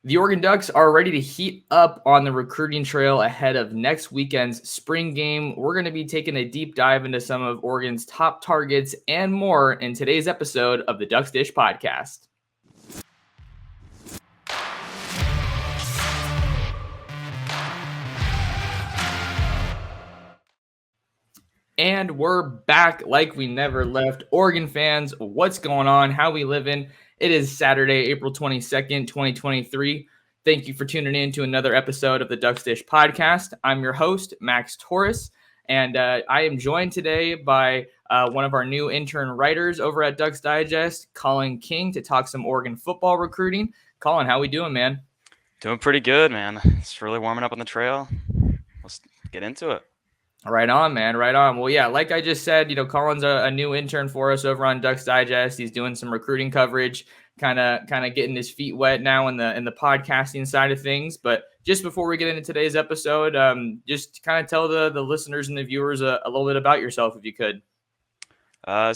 The Oregon Ducks are ready to heat up on the recruiting trail ahead of next weekend's spring game. We're going to be taking a deep dive into some of Oregon's top targets and more in today's episode of the Ducks Dish podcast. And we're back like we never left. Oregon fans, what's going on? How we living? It is Saturday, April 22nd, 2023. Thank you for tuning in to another episode of the Ducks Dish podcast. I'm your host, Max Torres, and I am joined today by one of our new intern writers over at Ducks Digest, Collin King, to talk some Oregon football recruiting. Collin, how we doing, man? Doing pretty good, man. It's really warming up on the trail. Let's get into it. Right on, man. Right on. Well, yeah, like I just said, Colin's a new intern for us over on Ducks Digest. He's doing some recruiting coverage, kind of getting his feet wet now in the podcasting side of things. But just before we get into today's episode, just kind of tell the listeners and the viewers a little bit about yourself, if you could.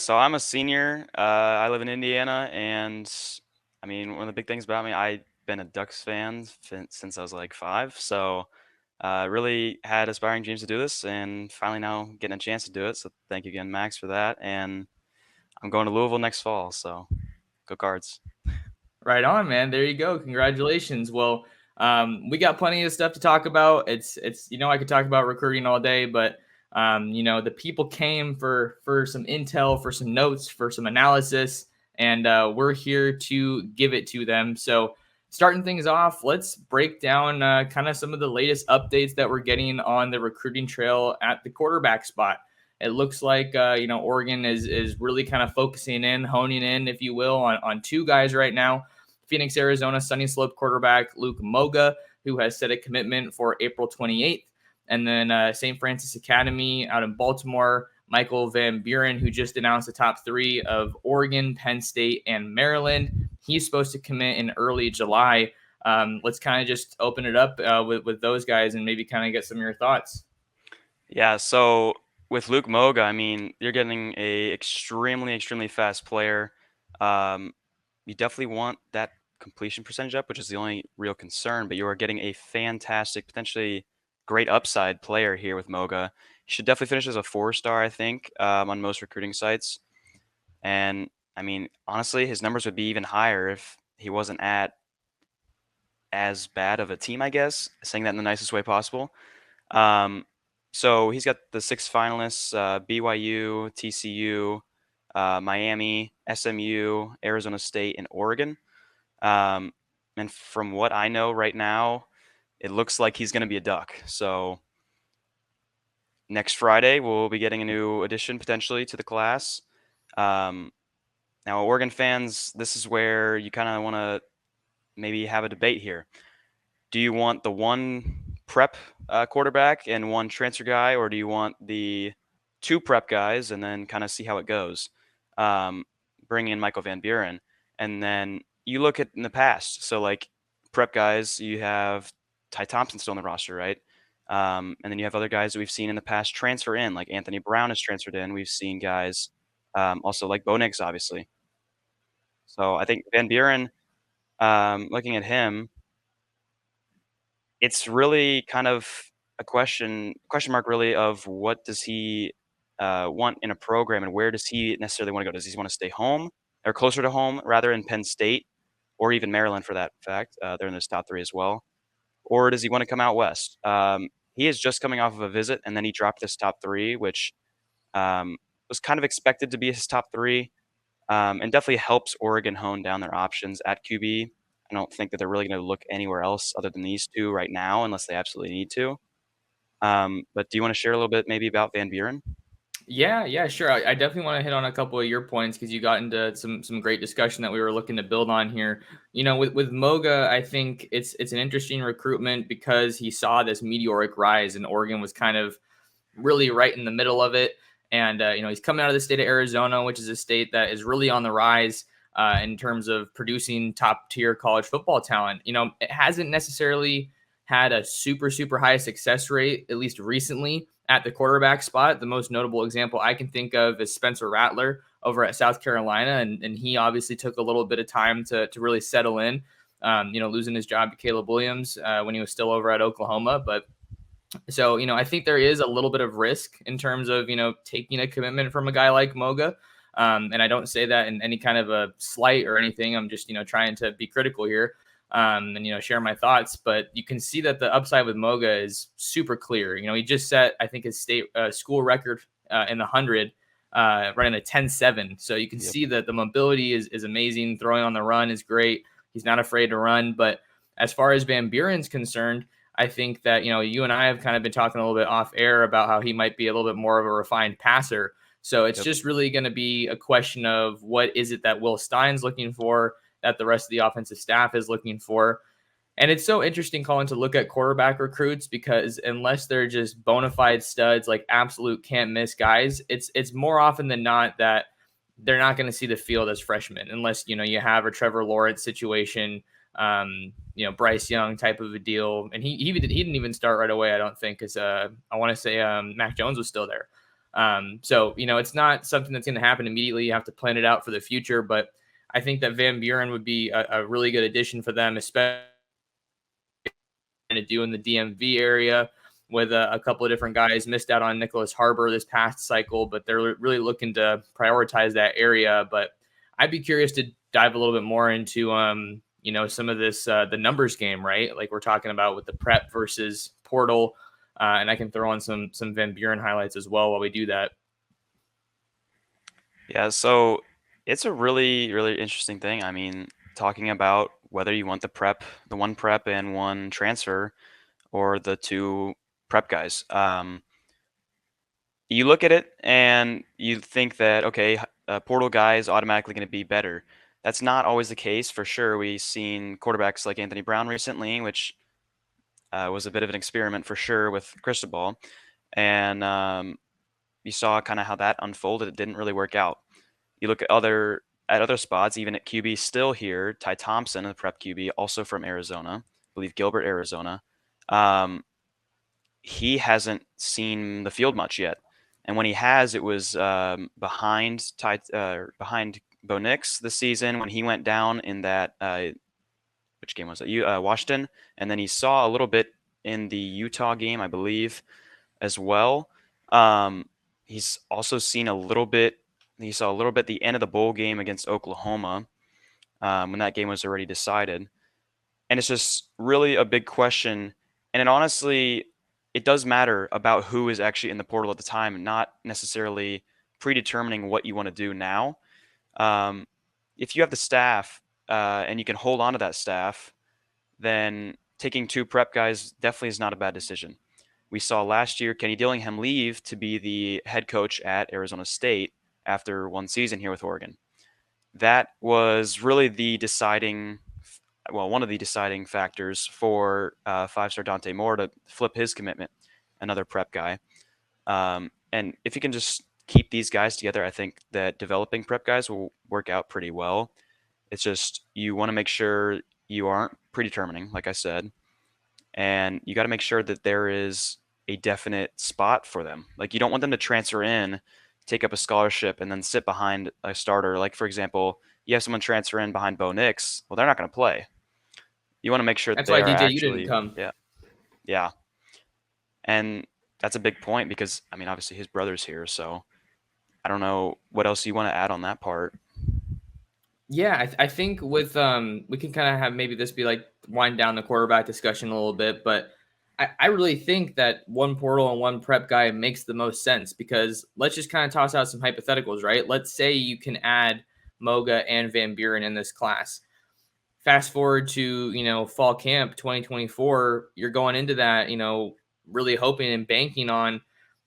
So I'm a senior. I live in Indiana, and I mean, one of the big things about me, I've been a Ducks fan since I was like 5. So really had aspiring dreams to do this, and finally now getting a chance to do it. So thank you again, Max, for that. And I'm going to Louisville next fall. So go Cards. Right on, man. There you go. Congratulations. Well, we got plenty of stuff to talk about. It's I could talk about recruiting all day, but the people came for some intel, for some notes, for some analysis, and we're here to give it to them. So starting things off, let's break down kind of some of the latest updates that we're getting on the recruiting trail at the quarterback spot. It looks like Oregon is really kind of focusing in, honing in, if you will, on two guys right now. Phoenix, Arizona, Sunny Slope quarterback Luke Moga, who has set a commitment for April 28th. And then St. Francis Academy out in Baltimore, Michael Van Buren, who just announced the top 3 of Oregon, Penn State, and Maryland. He's supposed to commit in early July. Let's kind of just open it up with those guys and maybe kind of get some of your thoughts. Yeah. So with Luke Moga, I mean, you're getting a extremely fast player. You definitely want that completion percentage up, which is the only real concern, but you are getting a fantastic, potentially great upside player here with Moga. He should definitely finish as a 4-star, I think, on most recruiting sites. And I mean, honestly, his numbers would be even higher if he wasn't at as bad of a team, I guess, saying that in the nicest way possible. So he's got the 6 finalists, BYU, TCU, Miami, SMU, Arizona State, and Oregon. And from what I know right now, it looks like he's going to be a Duck. So next Friday, we'll be getting a new addition potentially to the class. Now, Oregon fans, this is where you kind of want to maybe have a debate here. Do you want the one prep quarterback and one transfer guy, or do you want the 2 prep guys and then kind of see how it goes? Bring in Michael Van Buren. And then you look at in the past. So, like, prep guys, you have Ty Thompson still on the roster, right? And then you have other guys that we've seen in the past transfer in, like Anthony Brown has transferred in. We've seen guys also like Bo Nix, obviously. So I think Van Buren, looking at him, it's really kind of a question mark really of what does he want in a program and where does he necessarily want to go? Does he want to stay home or closer to home rather in Penn State or even Maryland for that fact? They're in his top 3 as well. Or does he want to come out west? He is just coming off of a visit and then he dropped this top 3, which was kind of expected to be his top 3 and definitely helps Oregon hone down their options at QB. I don't think that they're really going to look anywhere else other than these 2 right now, unless they absolutely need to. But do you want to share a little bit maybe about Van Buren? Yeah, sure. I definitely want to hit on a couple of your points because you got into some great discussion that we were looking to build on here. With Moga, I think it's an interesting recruitment because he saw this meteoric rise, and Oregon was kind of really right in the middle of it. And he's coming out of the state of Arizona, which is a state that is really on the rise in terms of producing top tier college football talent. It hasn't necessarily had a super high success rate, at least recently, at the quarterback spot. The most notable example I can think of is Spencer Rattler over at South Carolina, and he obviously took a little bit of time to really settle in. losing his job to Caleb Williams when he was still over at Oklahoma. But so, I think there is a little bit of risk in terms of, taking a commitment from a guy like Moga. And I don't say that in any kind of a slight or anything. I'm just, trying to be critical here and, share my thoughts. But you can see that the upside with Moga is super clear. He just set, I think, his state school record in the 100, running a 10.7. So you can see that the mobility is amazing. Throwing on the run is great. He's not afraid to run. But as far as Van Buren's concerned, I think that, you and I have kind of been talking a little bit off air about how he might be a little bit more of a refined passer. So it's just really going to be a question of what is it that Will Stein's looking for, that the rest of the offensive staff is looking for. And it's so interesting, Colin, to look at quarterback recruits, because unless they're just bona fide studs, like absolute can't miss guys, it's more often than not that they're not going to see the field as freshmen, unless, you have a Trevor Lawrence situation, Bryce Young type of a deal. And he didn't even start right away, I don't think, because I want to say Mac Jones was still there. So, it's not something that's going to happen immediately. You have to plan it out for the future. But I think that Van Buren would be a really good addition for them, especially to do in the DMV area with a couple of different guys. Missed out on Nicholas Harbor this past cycle, but they're really looking to prioritize that area. But I'd be curious to dive a little bit more into, some of this, the numbers game, right? Like we're talking about with the prep versus portal. And I can throw on some Van Buren highlights as well while we do that. Yeah, so it's a really, really interesting thing. I mean, talking about whether you want the one prep and one transfer, or the two prep guys. You look at it and you think that, okay, portal guy is automatically going to be better. That's not always the case, for sure. We've seen quarterbacks like Anthony Brown recently, which was a bit of an experiment for sure with Cristobal. And you saw kind of how that unfolded. It didn't really work out. You look at other spots, even at QB still here, Ty Thompson, the prep QB, also from Arizona, I believe Gilbert, Arizona. He hasn't seen the field much yet. And when he has, it was behind Bo Nix this season when he went down in that, which game was it? Washington. And then he saw a little bit in the Utah game, I believe, as well. He's also seen a little bit. He saw a little bit at the end of the bowl game against Oklahoma when that game was already decided. And it's just really a big question. And it honestly, it does matter about who is actually in the portal at the time, not necessarily predetermining what you want to do now. If you have the staff and you can hold on to that staff, then taking two prep guys definitely is not a bad decision. We saw last year Kenny Dillingham leave to be the head coach at Arizona State after one season here with Oregon. That was really one of the deciding factors for five-star Dante Moore to flip his commitment, another prep guy. And if you can just keep these guys together, I think that developing prep guys will work out pretty well. It's just you want to make sure you aren't predetermining, like I said, and you got to make sure that there is a definite spot for them. Like you don't want them to transfer in, take up a scholarship, and then sit behind a starter. Like, for example, you have someone transfer in behind Bo Nix. Well, they're not going to play. You want to make sure That's they're why DJ, actually, you didn't come. Yeah. And that's a big point because, I mean, obviously his brother's here, so I don't know what else you want to add on that part. Yeah, I think with we can kind of have maybe this be like wind down the quarterback discussion a little bit, but I really think that one portal and one prep guy makes the most sense, because let's just kind of toss out some hypotheticals, right? Let's say you can add Moga and Van Buren in this class. Fast forward to, fall camp 2024, you're going into that, really hoping and banking on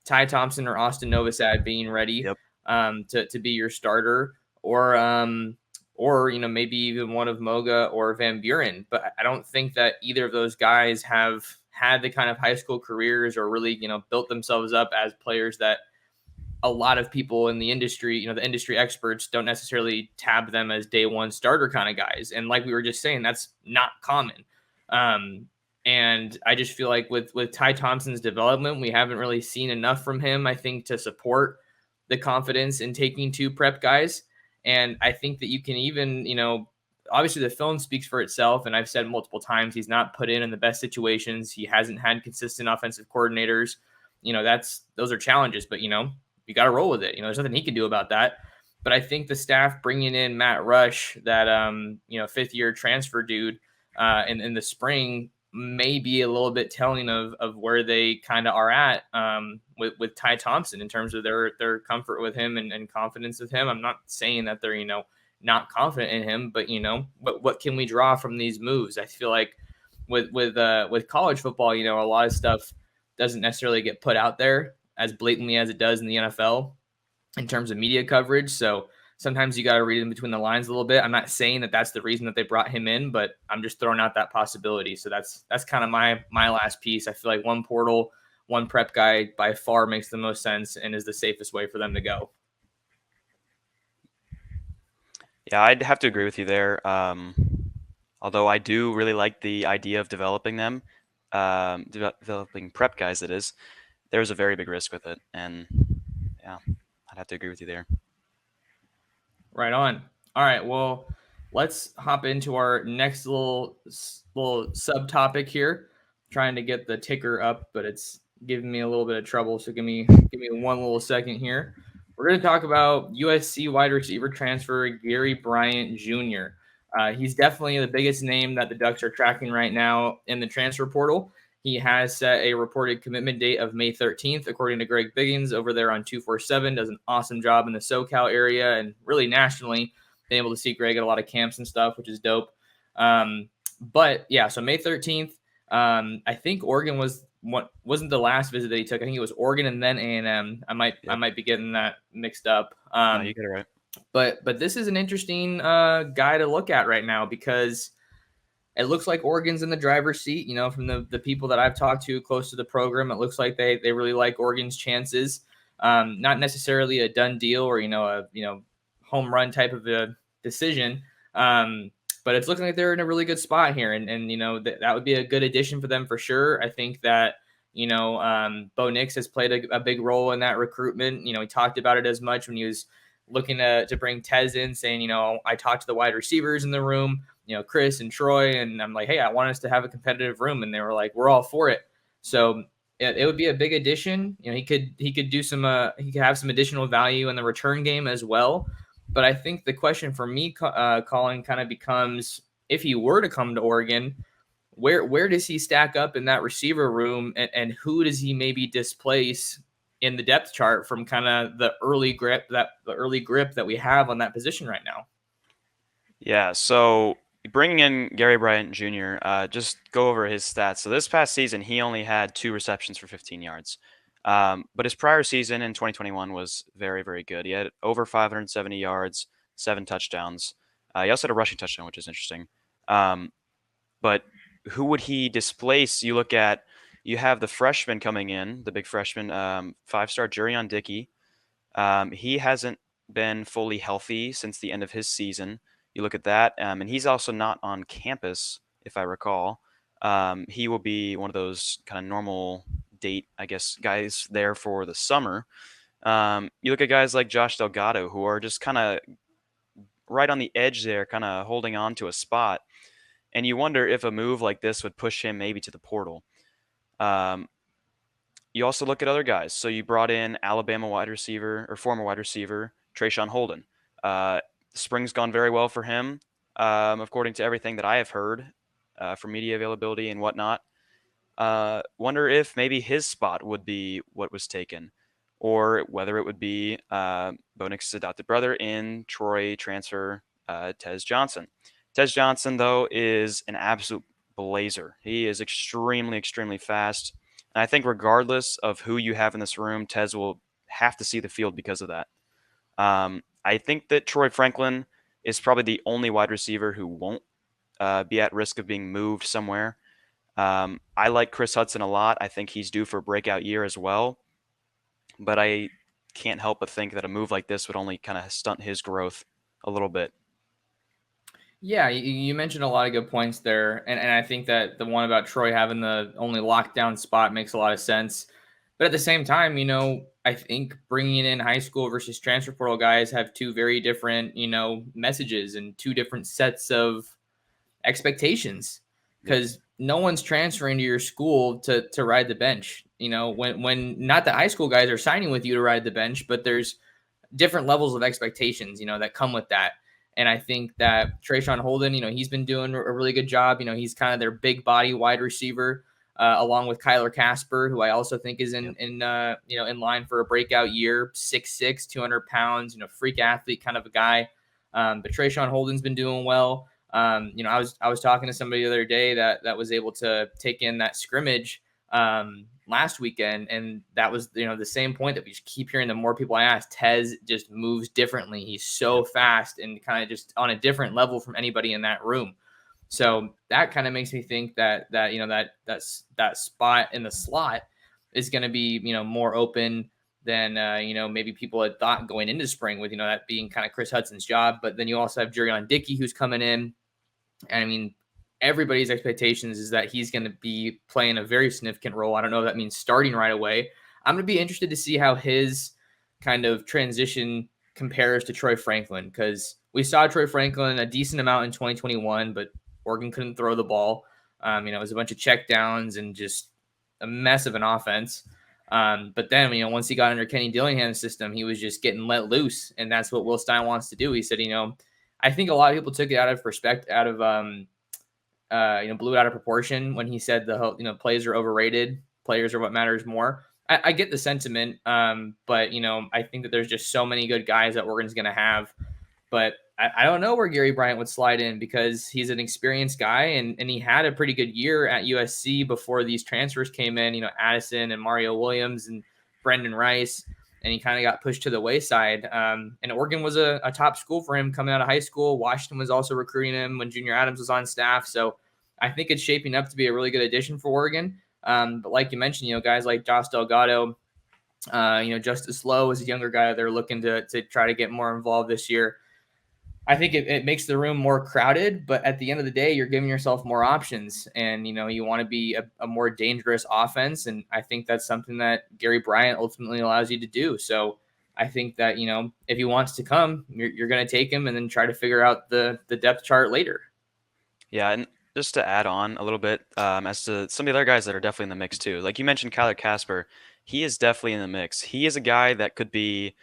Ty Thompson or Austin Novosad being ready to be your starter, or maybe even one of Moga or Van Buren. But I don't think that either of those guys have had the kind of high school careers or really, built themselves up as players that a lot of people in the industry, the industry experts, don't necessarily tab them as day one starter kind of guys. And like we were just saying, that's not common. And I just feel like with Ty Thompson's development, we haven't really seen enough from him, I think, to support the confidence in taking two prep guys. And I think that you can even, obviously the film speaks for itself. And I've said multiple times, he's not put in the best situations. He hasn't had consistent offensive coordinators. Those are challenges, but you got to roll with it. There's nothing he can do about that. But I think the staff bringing in Matt Rush, that 5th-year transfer dude, in the spring, may be a little bit telling of where they kind of are at with Ty Thompson in terms of their comfort with him and confidence with him. I'm not saying that they're not confident in him, but what can we draw from these moves? I feel like with college football, a lot of stuff doesn't necessarily get put out there as blatantly as it does in the NFL in terms of media coverage. So sometimes you got to read in between the lines a little bit. I'm not saying that that's the reason that they brought him in, but I'm just throwing out that possibility. So that's kind of my last piece. I feel like one portal, one prep guy by far makes the most sense and is the safest way for them to go. Yeah, I'd have to agree with you there. Although I do really like the idea of developing them, developing prep guys, that is, there's a very big risk with it. And yeah, I'd have to agree with you there. Right on. All right. Well, let's hop into our next little subtopic here. Trying to get the ticker up, but it's giving me a little bit of trouble. So give me one little second here. We're going to talk about USC wide receiver transfer Gary Bryant Jr. He's definitely the biggest name that the Ducks are tracking right now in the transfer portal. He has set a reported commitment date of May 13th, according to Greg Biggins over there on 247. Does an awesome job in the SoCal area and really nationally. Been able to see Greg at a lot of camps and stuff, which is dope. But yeah, so May 13th. I think Oregon wasn't the last visit that he took. I think it was Oregon and then A&M. I might be getting that mixed up. No, you get it right. But this is an interesting guy to look at right now because it looks like Oregon's in the driver's seat. From the people that I've talked to close to the program, it looks like they really like Oregon's chances. Not necessarily a done deal or a home run type of a decision. But it's looking like they're in a really good spot here, and that would be a good addition for them for sure. I think that Bo Nix has played a big role in that recruitment. He talked about it as much when he was looking to bring Tez in, saying, I talked to the wide receivers in the room, Chris and Troy, and I'm like, hey, I want us to have a competitive room, and they were like, we're all for it. So it would be a big addition. He could do some he could have some additional value in the return game as well. But I think the question for me, Collin, kind of becomes, if he were to come to Oregon, where does he stack up in that receiver room, and who does he maybe displace in the depth chart from kind of the early grip that we have on that position right now? Yeah, so bringing in Gary Bryant Jr., just go over his stats. So this past season, he only had 2 receptions for 15 yards. But his prior season in 2021 was very, very good. He had over 570 yards, 7 touchdowns. He also had a rushing touchdown, which is interesting. But who would he displace? You have the freshman coming in, the big freshman, 5-star Jurion Dickey. He hasn't been fully healthy since the end of his season. You look at that, and he's also not on campus, if I recall. He will be one of those kind of normal date, I guess, guys there for the summer. You look at guys like Josh Delgado, who are just kind of right on the edge there, kind of holding on to a spot. And you wonder if a move like this would push him maybe to the portal. You also look at other guys. So you brought in Alabama wide receiver or former wide receiver Trayshawn Holden. Spring's gone very well for him, according to everything that I have heard from media availability and whatnot. Wonder if maybe his spot would be what was taken, or whether it would be Bo Nix's adopted brother in Troy transfer Tez Johnson. Tez Johnson, though, is an absolute blazer. He is extremely, extremely fast. And I think regardless of who you have in this room, Tez will have to see the field because of that. I think that Troy Franklin is probably the only wide receiver who won't be at risk of being moved somewhere. I like Chris Hudson a lot. I think he's due for a breakout year as well. But I can't help but think that a move like this would only kind of stunt his growth a little bit. Yeah, you mentioned a lot of good points there. And I think that the one about Troy having the only lockdown spot makes a lot of sense. But at the same time, I think bringing in high school versus transfer portal guys have two very different, messages and two different sets of expectations, Yeah. because no one's transferring to your school to ride the bench. When not the high school guys are signing with you to ride the bench, but there's different levels of expectations, that come with that. And I think that Trayshawn Holden, he's been doing a really good job. He's kind of their big body wide receiver, along with Kyler Casper, who I also think is Yep. in line for a breakout year. 6'6", 200 pounds, freak athlete kind of a guy. But Trayshawn Holden's been doing well. I was talking to somebody the other day that was able to take in that scrimmage last weekend, and that was the same point that we just keep hearing. The more people I ask, Tez just moves differently. He's so Yep. fast and kind of just on a different level from anybody in that room. So that kind of makes me think that spot in the slot is going to be more open than maybe people had thought going into spring, with that being kind of Chris Hudson's job. But then you also have Jurion Dickey, who's coming in. And I mean, everybody's expectations is that he's going to be playing a very significant role. I don't know if that means starting right away. I'm going to be interested to see how his kind of transition compares to Troy Franklin, because we saw Troy Franklin a decent amount in 2021, but Oregon couldn't throw the ball. It was a bunch of check downs and just a mess of an offense. But then, once he got under Kenny Dillingham's system, he was just getting let loose. And that's what Will Stein wants to do. He said, I think a lot of people took it out of blew it out of proportion when he said plays are overrated, players are what matters more. I get the sentiment, but I think that there's just so many good guys that Oregon's going to have. But I don't know where Gary Bryant would slide in, because he's an experienced guy, and he had a pretty good year at USC before these transfers came in. Addison and Mario Williams and Brendan Rice. And he kind of got pushed to the wayside. And Oregon was a top school for him coming out of high school. Washington was also recruiting him when Junior Adams was on staff. So I think it's shaping up to be a really good addition for Oregon. But like you mentioned, guys like Josh Delgado, Justice Lowe is a younger guy they're looking to try to get more involved this year. I think it makes the room more crowded, but at the end of the day, you're giving yourself more options, and you want to be a more dangerous offense, and I think that's something that Gary Bryant ultimately allows you to do. So I think that if he wants to come, you're going to take him, and then try to figure out the depth chart later. Yeah, and just to add on a little bit, as to some of the other guys that are definitely in the mix too. Like you mentioned, Kyler Casper, he is definitely in the mix. He is a guy that could be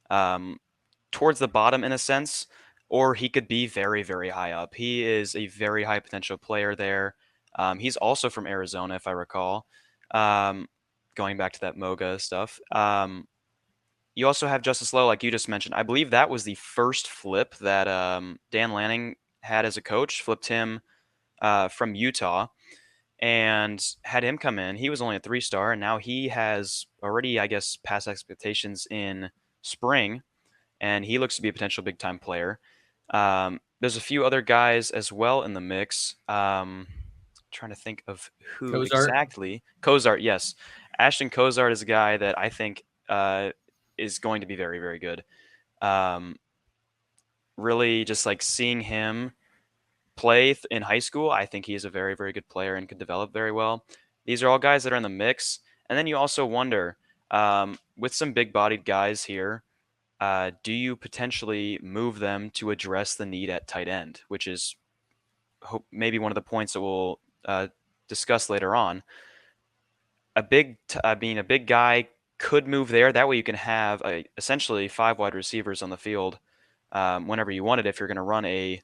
towards the bottom in a sense, or he could be very, very high up. He is a very high potential player there. He's also from Arizona, if I recall. Going back to that Moga stuff. You also have Justice Lowe, like you just mentioned. I believe that was the first flip that Dan Lanning had as a coach, flipped him from Utah and had him come in. He was only a 3-star, and now he has already, I guess, passed expectations in spring, and he looks to be a potential big-time player. There's a few other guys as well in the mix. Trying to think of who exactly. Cozart, yes. Ashton Cozart is a guy that I think is going to be very, very good. Really just like seeing him play in high school, I think he is a very, very good player and could develop very well. These are all guys that are in the mix. And then you also wonder, with some big-bodied guys here, do you potentially move them to address the need at tight end, which is maybe one of the points that we'll discuss later on. A big guy could move there. That way you can have essentially 5 wide receivers on the field whenever you want it, if you're going to run a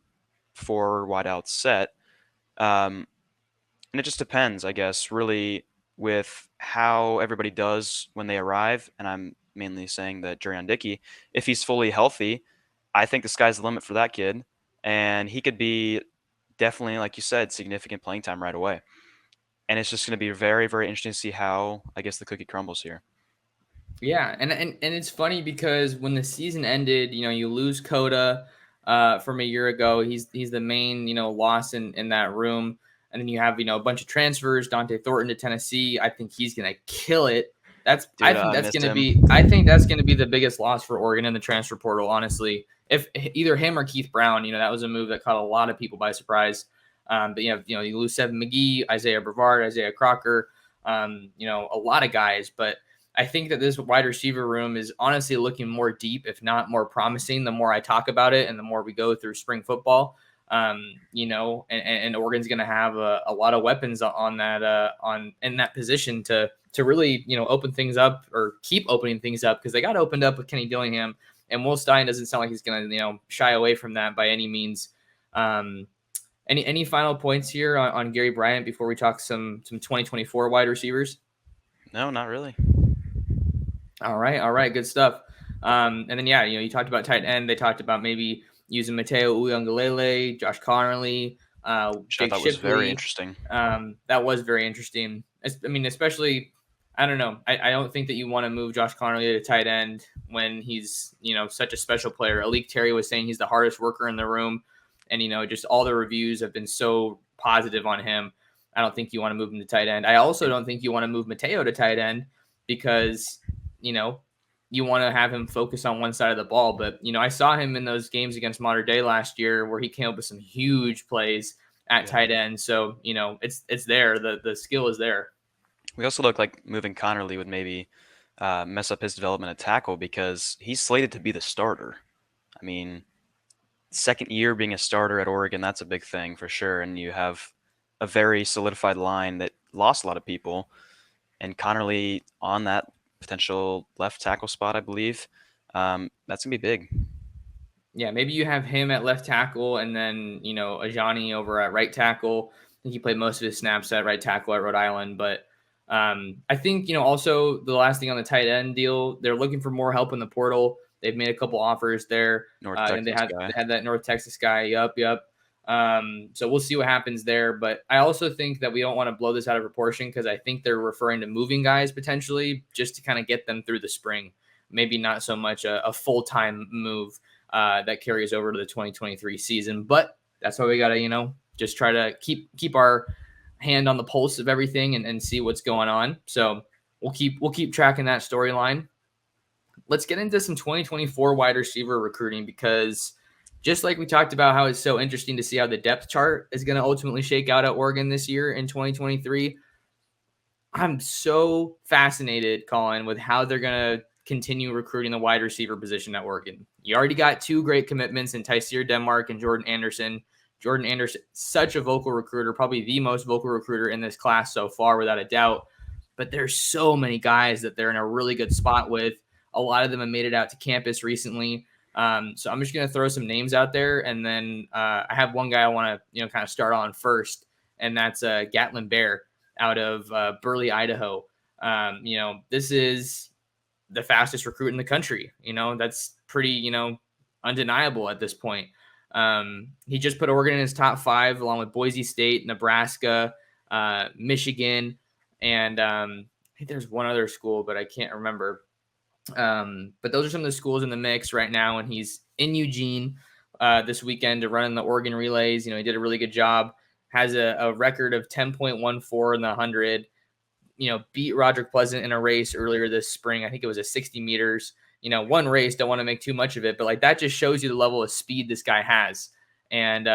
4 wide out set. And it just depends, I guess, really with how everybody does when they arrive. And I'm mainly saying that Jurion Dickey, if he's fully healthy, I think the sky's the limit for that kid. And he could be definitely, like you said, significant playing time right away. And it's just going to be very, very interesting to see how, I guess, the cookie crumbles here. Yeah, and it's funny because when the season ended, you lose Coda from a year ago. He's the main loss in that room, and then you have a bunch of transfers. Dante Thornton to Tennessee. I think he's gonna kill it. I think that's gonna be the biggest loss for Oregon in the transfer portal. Honestly, if either him or Keith Brown, that was a move that caught a lot of people by surprise. But you lose Seven McGee, Isaiah Brevard, Isaiah Crocker, a lot of guys, but I think that this wide receiver room is honestly looking more deep, if not more promising, the more I talk about it and the more we go through spring football. And Oregon's going to have a lot of weapons on that on in that position to really open things up or keep opening things up, because they got opened up with Kenny Dillingham, and Will Stein doesn't sound like he's going to shy away from that by any means. Any final points here on Gary Bryant before we talk some 2024 wide receivers? No, not really. All right, good stuff. And then you talked about tight end. They talked about maybe using Mateo Uiagalelei, Josh Connerly, Which I Jake thought was very Shipley. interesting. That was very interesting. I mean, especially, I don't know. I don't think that you want to move Josh Connerly to tight end when he's such a special player. Alik Terry was saying he's the hardest worker in the room, and just all the reviews have been so positive on him. I don't think you want to move him to tight end. I also don't think you want to move Mateo to tight end because you want to have him focus on one side of the ball. But, I saw him in those games against Mater Dei last year where he came up with some huge plays at tight end. So, it's there. The skill is there. We also look like moving Connerly would maybe mess up his development at tackle because he's slated to be the starter. I mean, second year being a starter at Oregon, that's a big thing for sure. And you have a very solidified line that lost a lot of people. And Connerly on that potential left tackle spot, I believe. That's going to be big. Yeah, maybe you have him at left tackle and then, Ajani over at right tackle. I think he played most of his snaps at right tackle at Rhode Island. But I think, also the last thing on the tight end deal, they're looking for more help in the portal. They've made a couple offers there. And they had that North Texas guy. Yep. So we'll see what happens there. But I also think that we don't want to blow this out of proportion, because I think they're referring to moving guys potentially just to kind of get them through the spring. Maybe not so much a full-time move that carries over to the 2023 season. But that's why we got to, just try to keep our hand on the pulse of everything and see what's going on. So we'll keep tracking that storyline. Let's get into some 2024 wide receiver recruiting, because just like we talked about how it's so interesting to see how the depth chart is going to ultimately shake out at Oregon this year in 2023, I'm so fascinated, Collin, with how they're going to continue recruiting the wide receiver position at Oregon. You already got two great commitments in Tyseer Denmark and Jordan Anderson. Jordan Anderson, such a vocal recruiter, probably the most vocal recruiter in this class so far, without a doubt. But there's so many guys that they're in a really good spot with. A lot of them have made it out to campus recently. So I'm just going to throw some names out there. And then I have one guy I want to, kind of start on first. And that's Gatlin Bear out of Burley, Idaho. This is the fastest recruit in the country. That's pretty, undeniable at this point. He just put Oregon in his top 5, along with Boise State, Nebraska, Michigan, and I think there's one other school, but I can't remember. But those are some of the schools in the mix right now, and he's in Eugene this weekend to run in the Oregon relays. He did a really good job. Has a record of 10.14 in the 100. Beat Roderick Pleasant in a race earlier this spring. I think it was a 60 meters. One race, don't want to make too much of it, but like that just shows you the level of speed this guy has. And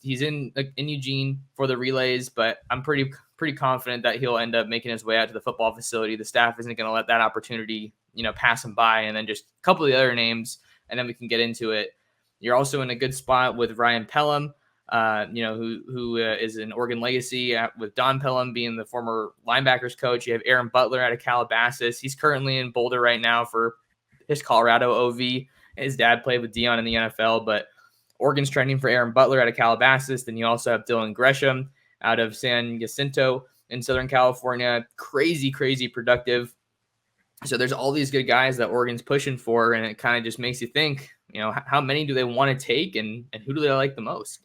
he's in Eugene for the relays, but I'm pretty confident that he'll end up making his way out to the football facility. The staff isn't going to let that opportunity, pass him by. And then just a couple of the other names, and then we can get into it. You're also in a good spot with Ryan Pelham, who is an Oregon legacy with Don Pelham being the former linebackers coach. You have Aaron Butler out of Calabasas. He's currently in Boulder right now for his Colorado OV. His dad played with Dion in the NFL, but Oregon's trending for Aaron Butler out of Calabasas. Then you also have Dylan Gresham out of San Jacinto in Southern California. Crazy productive. So there's all these good guys that Oregon's pushing for, and it kind of just makes you think, how many do they want to take, and who do they like the most?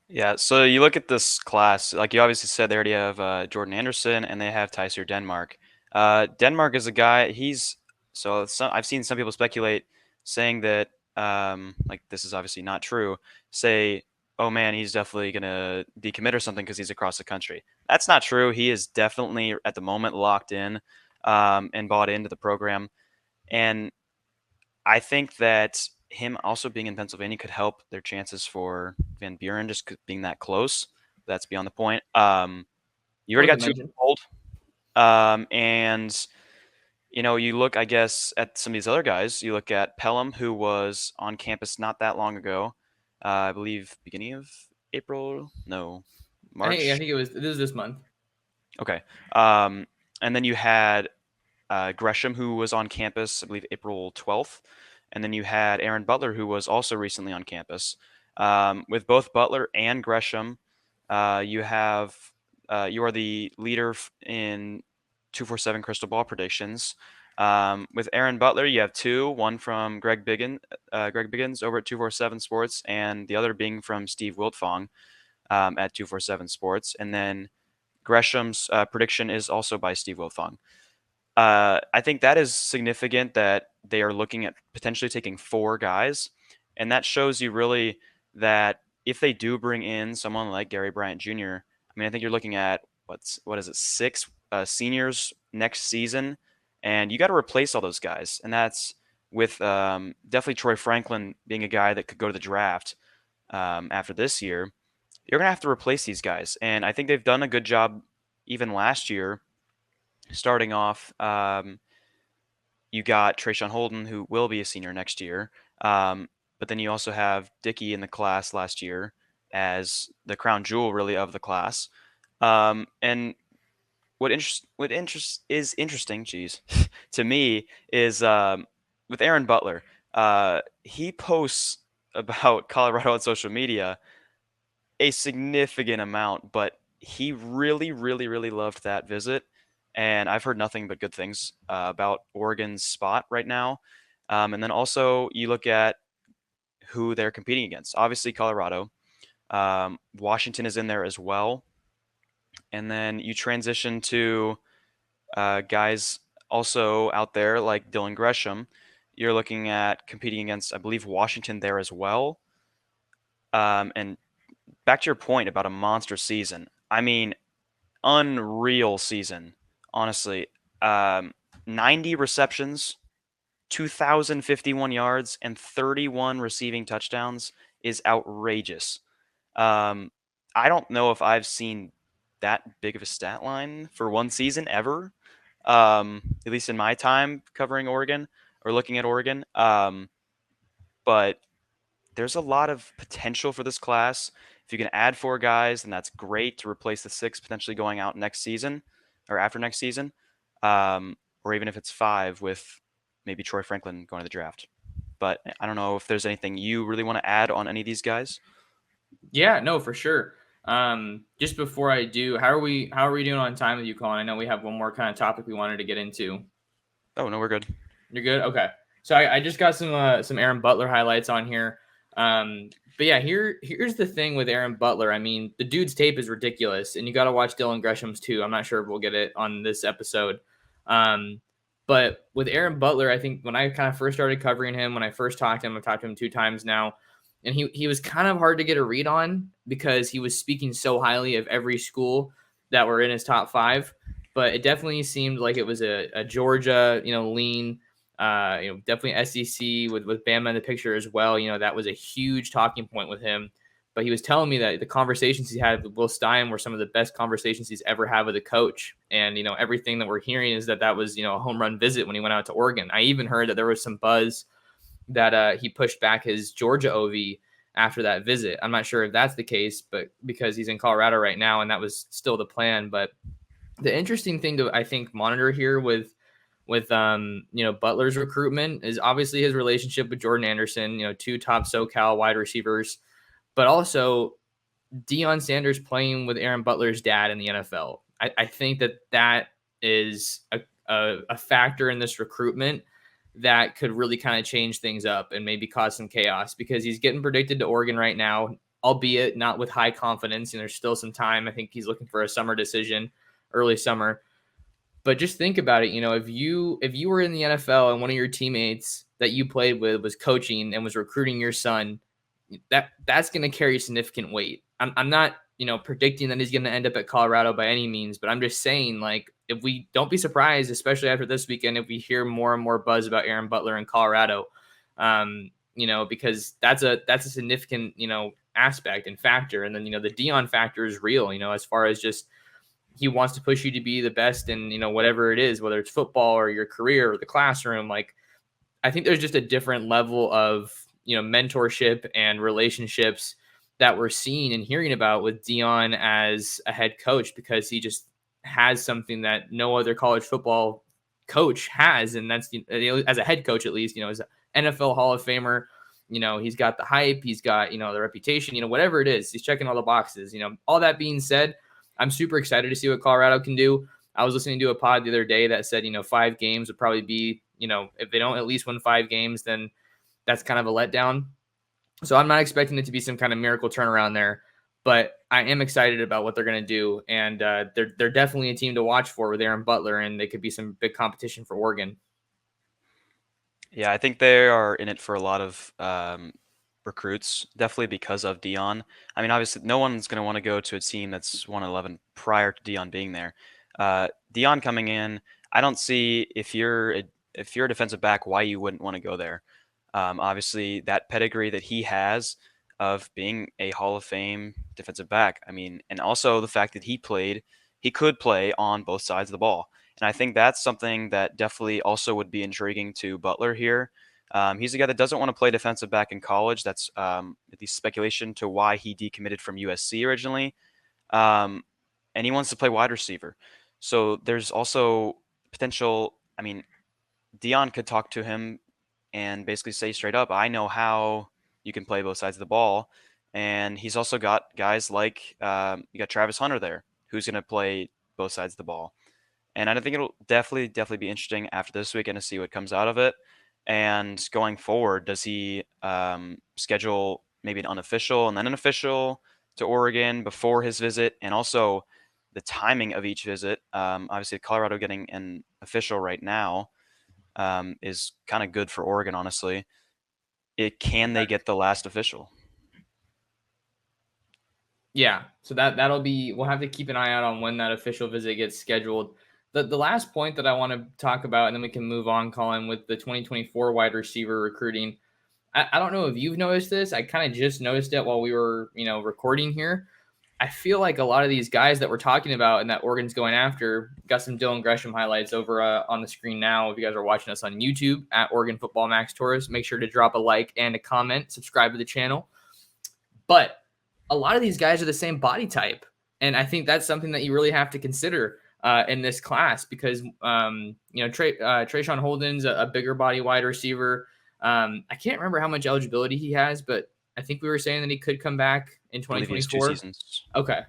Yeah, so you look at this class, like you obviously said, they already have Jordan Anderson and they have Tyseer Denmark. Denmark is a guy, I've seen some people speculate saying that, like this is obviously not true, say, oh man, he's definitely going to decommit or something because he's across the country. That's not true. He is definitely at the moment locked in and bought into the program. And I think that him also being in Pennsylvania could help their chances for Van Buren just being that close. That's beyond the point. You already got 2 years old. And You look, I guess, at some of these other guys. You look at Pelham, who was on campus not that long ago. I believe beginning of April, no, I March. think this is this month. Okay. Um, and then you had Gresham, who was on campus, I believe April 12th. And then you had Aaron Butler, who was also recently on campus. With both Butler and Gresham, you have you are the leader in 247 Crystal Ball predictions. With Aaron Butler, you have two, one from Greg Biggins over at 247 Sports, and the other being from Steve Wiltfong at 247 Sports. And then Gresham's prediction is also by Steve Wiltfong. I think that is significant that they are looking at potentially taking four guys, and that shows you really that if they do bring in someone like Gary Bryant Jr., I mean, I think you're looking at what is it, six seniors next season, and you got to replace all those guys, and that's with definitely Troy Franklin being a guy that could go to the draft after this year. You're gonna have to replace these guys, and I think they've done a good job even last year starting off. You got Trayshawn Holden, who will be a senior next year. But then you also have Dickey in the class last year as the crown jewel, really, of the class. And is interesting, geez, to me is with Aaron Butler. He posts about Colorado on social media a significant amount, but he really, really, really loved that visit. And I've heard nothing but good things about Oregon's spot right now. And then also you look at who they're competing against. Obviously, Colorado. Washington is in there as well. And then you transition to guys also out there like Dylan Gresham. You're looking at competing against, I believe, Washington there as well. And back to your point about a monster season. I mean, unreal season, honestly. 90 receptions, 2,051 yards, and 31 receiving touchdowns is outrageous. Um, I don't know if I've seen that big of a stat line for one season ever, at least in my time covering Oregon or looking at Oregon. But there's a lot of potential for this class. If you can add four guys, then that's great to replace the six potentially going out next season or after next season, or even if it's five with maybe Troy Franklin going to the draft. But I don't know if there's anything you really want to add on any of these guys. Yeah, no, for sure. Just before I do, how are we doing on time with you, Colin? I know we have one more kind of topic we wanted to get into. Oh no, we're good. You're good? Okay. So I just got some Aaron Butler highlights on here. But yeah, here's the thing with Aaron Butler. I mean, the dude's tape is ridiculous, and you got to watch Dylan Gresham's too. I'm not sure if we'll get it on this episode. Um, but with Aaron Butler, I think when I kind of first started covering him, when I first talked to him, I've talked to him 2 times now, and he was kind of hard to get a read on because he was speaking so highly of every school that were in his top 5. But it definitely seemed like it was a Georgia, lean. Definitely SEC with Bama in the picture as well. That was a huge talking point with him. But he was telling me that the conversations he had with Will Stein were some of the best conversations he's ever had with a coach. And, everything that we're hearing is that was, a home run visit when he went out to Oregon. I even heard that there was some buzz that he pushed back his Georgia OV after that visit. I'm not sure if that's the case, but because he's in Colorado right now, and that was still the plan. But the interesting thing to, I think, monitor here with Butler's recruitment is obviously his relationship with Jordan Anderson, 2 top SoCal wide receivers, but also Deion Sanders playing with Aaron Butler's dad in the NFL. I think that is a factor in this recruitment that could really kind of change things up and maybe cause some chaos, because he's getting predicted to Oregon right now, albeit not with high confidence. And there's still some time. I think he's looking for a summer decision, early summer. But just think about it. If you were in the NFL and one of your teammates that you played with was coaching and was recruiting your son, that's going to carry significant weight. I'm not, predicting that he's going to end up at Colorado by any means, but I'm just saying, like, if we don't be surprised, especially after this weekend, if we hear more and more buzz about Aaron Butler in Colorado, because that's a significant, aspect and factor. And then, the Deion factor is real, as far as just he wants to push you to be the best in, whatever it is, whether it's football or your career or the classroom. Like, I think there's just a different level of, mentorship and relationships that we're seeing and hearing about with Dion as a head coach, because he just has something that no other college football coach has. And that's, as a head coach, at least, as an NFL Hall of Famer, he's got the hype, he's got, the reputation, whatever it is, he's checking all the boxes. All that being said, I'm super excited to see what Colorado can do. I was listening to a pod the other day that said, 5 games would probably be, if they don't at least win 5 games, then that's kind of a letdown. So I'm not expecting it to be some kind of miracle turnaround there, but I am excited about what they're going to do. And they're definitely a team to watch for with Aaron Butler, and they could be some big competition for Oregon. Yeah, I think they are in it for a lot of recruits, definitely because of Dion. I mean, obviously, no one's going to want to go to a team that's 1-11 prior to Dion being there. Dion coming in, I don't see if you're a defensive back why you wouldn't want to go there. Obviously, that pedigree that he has of being a Hall of Fame defensive back. I mean, and also the fact that he could play on both sides of the ball. And I think that's something that definitely also would be intriguing to Butler here. He's a guy that doesn't want to play defensive back in college. That's at least speculation to why he decommitted from USC originally. And he wants to play wide receiver. So there's also potential. I mean, Dion could talk to him and basically say straight up, I know how you can play both sides of the ball. And he's also got guys like you got Travis Hunter there, who's going to play both sides of the ball. And I think it'll definitely be interesting after this weekend to see what comes out of it. And going forward, does he schedule maybe an unofficial and then an official to Oregon before his visit? And also the timing of each visit. Obviously, Colorado getting an official right now is kind of good for Oregon, honestly. Can they get the last official? Yeah, so that'll be, we'll have to keep an eye out on when that official visit gets scheduled. The last point that I want to talk about, and then we can move on, Colin, with the 2024 wide receiver recruiting. I don't know if you've noticed this. I kind of just noticed it while we were, recording here. I feel like a lot of these guys that we're talking about and that Oregon's going after, got some Dylan Gresham highlights over on the screen now. If you guys are watching us on YouTube at Oregon Football Max Torres, make sure to drop a like and a comment, subscribe to the channel. But a lot of these guys are the same body type. And I think that's something that you really have to consider in this class, because, Trayshawn Holden's a bigger body wide receiver. I can't remember how much eligibility he has, but I think we were saying that he could come back in 2024. 2 seasons. Okay.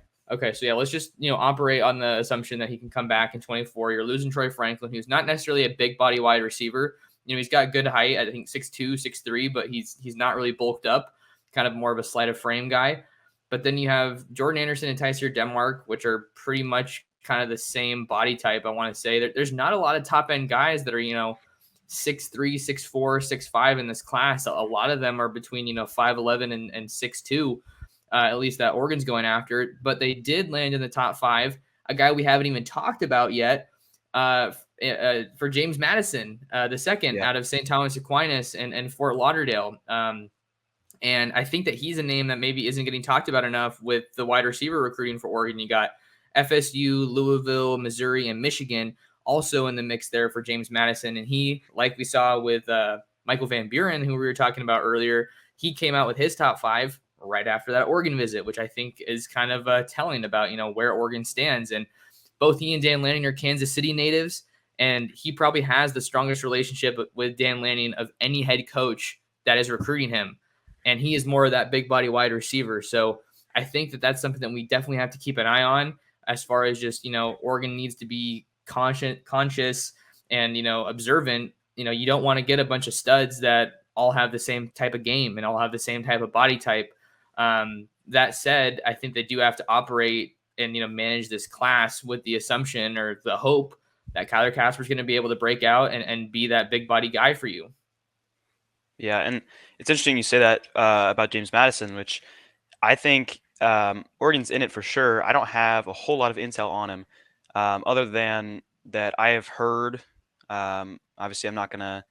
So yeah, let's just, operate on the assumption that he can come back in 24. You're losing Troy Franklin, who's not necessarily a big body wide receiver. He's got good height, I think 6'2", 6'3", but he's not really bulked up, kind of more of a sleight of frame guy. But then you have Jordan Anderson and Tyser Denmark, which are pretty much kind of the same body type, I want to say. There's not a lot of top-end guys that are, 6'3", 6'4", 6'5" in this class. A lot of them are between, 5'11" and 6'2", at least that Oregon's going after. But they did land in the top 5. A guy we haven't even talked about yet, for James Madison, the second out of St. Thomas Aquinas and Fort Lauderdale. And I think that he's a name that maybe isn't getting talked about enough with the wide receiver recruiting for Oregon. You got FSU, Louisville, Missouri, and Michigan also in the mix there for James Madison. And he, like we saw with Michael Van Buren, who we were talking about earlier, he came out with his top 5 right after that Oregon visit, which I think is kind of telling about, where Oregon stands. And both he and Dan Lanning are Kansas City natives, and he probably has the strongest relationship with Dan Lanning of any head coach that is recruiting him. And he is more of that big body wide receiver. So I think that that's something that we definitely have to keep an eye on, as far as just, Oregon needs to be conscious and, observant. You don't want to get a bunch of studs that all have the same type of game and all have the same type of body type. That said, I think they do have to operate and, manage this class with the assumption or the hope that Kyler Casper's going to be able to break out and be that big body guy for you. Yeah, and it's interesting you say that about James Madison, which I think Oregon's in it for sure. I don't have a whole lot of intel on him, other than that I have heard. Obviously, I'm not going to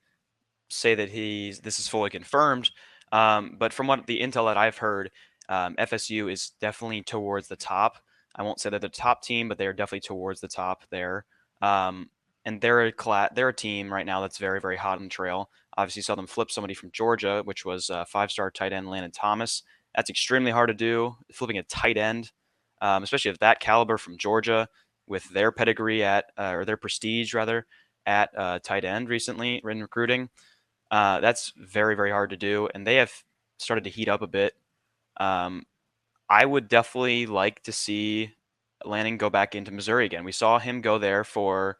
say that this is fully confirmed, but from what the intel that I've heard, FSU is definitely towards the top I won't say they're the top team, but they are definitely towards the top there. Um, and they're a team right now that's very, very hot on the trail. Obviously, you saw them flip somebody from Georgia, which was five-star tight end Landon Thomas. That's extremely hard to do. Flipping a tight end, especially of that caliber from Georgia, with their pedigree or their prestige rather at tight end recently in recruiting. That's very, very hard to do, and they have started to heat up a bit. Um, I would definitely like to see Lanning go back into Missouri again. We saw him go there for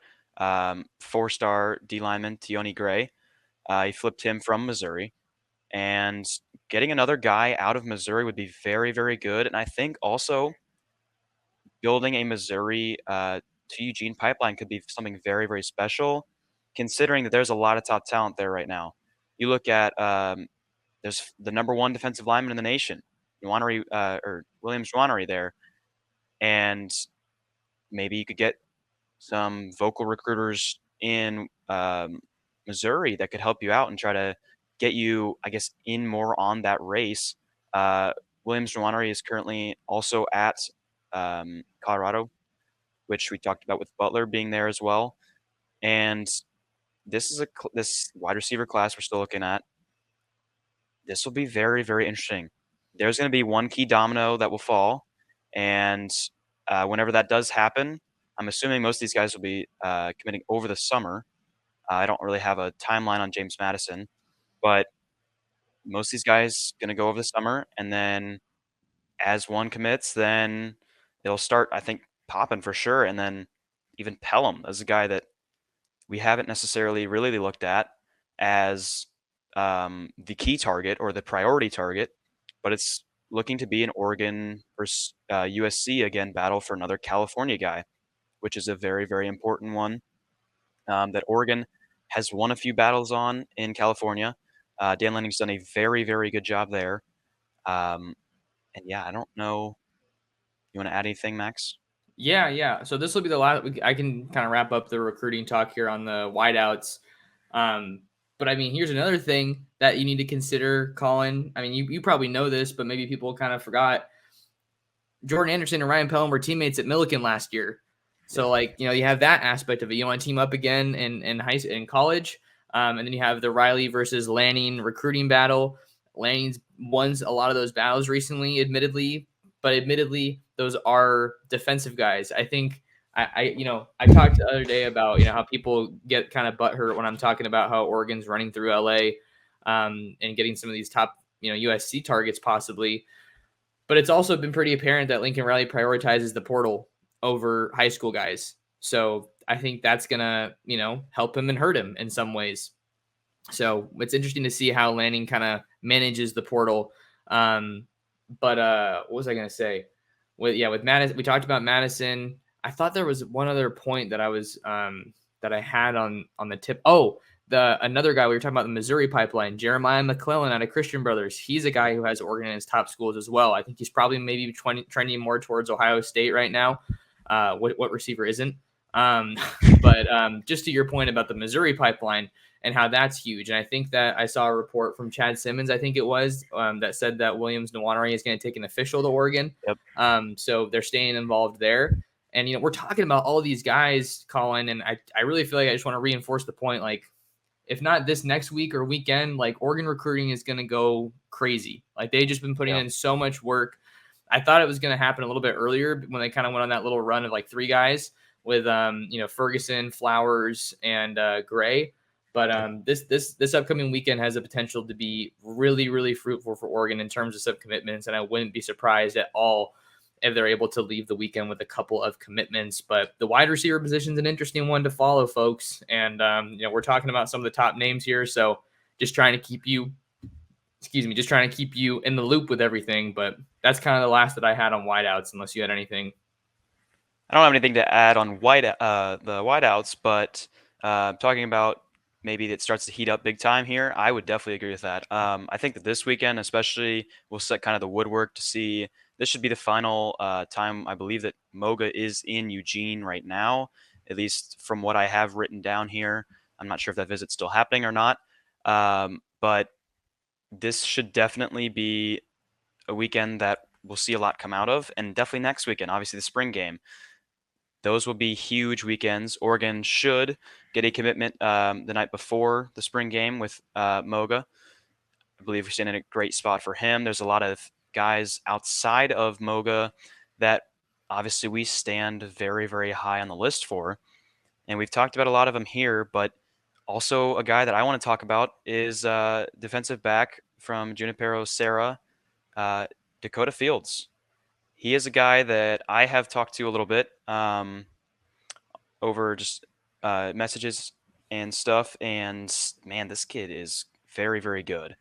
four-star D lineman Tioni Gray. He flipped him from Missouri, and getting another guy out of Missouri would be very, very good. And I think also building a Missouri to Eugene pipeline could be something very, very special, considering that there's a lot of top talent there right now. You look at there's the number one defensive lineman in the nation, or Williams Nwaneri there, and maybe you could get some vocal recruiters in Missouri that could help you out and try to get you, I guess, in more on that race. Uh, Williams Nwaneri is currently also at Colorado, which we talked about with Butler being there as well. And this wide receiver class we're still looking at. This will be very, very interesting. There's going to be one key domino that will fall, and whenever that does happen, I'm assuming most of these guys will be committing over the summer. I don't really have a timeline on James Madison, but most of these guys going to go over the summer, and then as one commits, then it'll start, I think, popping for sure. And then even Pelham as a guy that we haven't necessarily really looked at as the key target or the priority target, but it's looking to be an Oregon versus USC again battle for another California guy, which is a very, very important one that Oregon has won a few battles on in California. Dan Lanning's done a very, very good job there. Um, and yeah, I don't know. You want to add anything, Max? Yeah, yeah. So this will be the last. I can kind of wrap up the recruiting talk here on the wideouts. But I mean, here's another thing that you need to consider, Colin. I mean, you probably know this, but maybe people kind of forgot. Jordan Anderson and Ryan Pelham were teammates at Millikan last year. Yep. So like, you have that aspect of it. You want to team up again in college. And then you have the Riley versus Lanning recruiting battle. Lanning's won a lot of those battles recently, but admittedly, those are defensive guys. I think I talked the other day about, how people get kind of butthurt when I'm talking about how Oregon's running through LA, and getting some of these top, USC targets possibly. But it's also been pretty apparent that Lincoln Riley prioritizes the portal over high school guys. So I think that's going to, help him and hurt him in some ways. So it's interesting to see how Lanning kind of manages the portal. But what was I going to say? With Madison, we talked about Madison. I thought there was one other point that I had on the tip. Oh, another guy we were talking about, the Missouri pipeline, Jeremiah McClellan out of Christian Brothers. He's a guy who has Oregon in his top schools as well. I think he's probably maybe trending more towards Ohio State right now. What receiver isn't? But just to your point about the Missouri pipeline and how that's huge, and I think that I saw a report from Chad Simmons, I think it was, that said that Williams Nwaneri is going to take an official to Oregon. Yep. So they're staying involved there. And we're talking about all these guys, Colin, and I really feel like I just want to reinforce the point, like, if not this next week or weekend, like Oregon recruiting is going to go crazy. Like they've just been putting in so much work. I thought it was going to happen a little bit earlier when they kind of went on that little run of like three guys with, Ferguson, Flowers, and Gray. But this upcoming weekend has the potential to be really, really fruitful for Oregon in terms of some commitments. And I wouldn't be surprised at all if they're able to leave the weekend with a couple of commitments. But the wide receiver position is an interesting one to follow, folks. And, we're talking about some of the top names here. So just trying to keep you in the loop with everything. But that's kind of the last that I had on wideouts, unless you had anything. I don't have anything to add on the wideouts, but talking about maybe it starts to heat up big time here, I would definitely agree with that. I think that this weekend especially will set kind of the woodwork to see. This should be the final time. I believe that Moga is in Eugene right now, at least from what I have written down here. I'm not sure if that visit's still happening or not. But this should definitely be a weekend that we'll see a lot come out of. And definitely next weekend, obviously the spring game. Those will be huge weekends. Oregon should get a commitment the night before the spring game with Moga. I believe we're staying in a great spot for him. There's a lot of guys outside of Moga that obviously we stand very, very high on the list for. And we've talked about a lot of them here, but also a guy that I want to talk about is defensive back from Junipero Serra, uh, Dakoda Fields. He is a guy that I have talked to a little bit over just messages and stuff. And man, this kid is very, very good.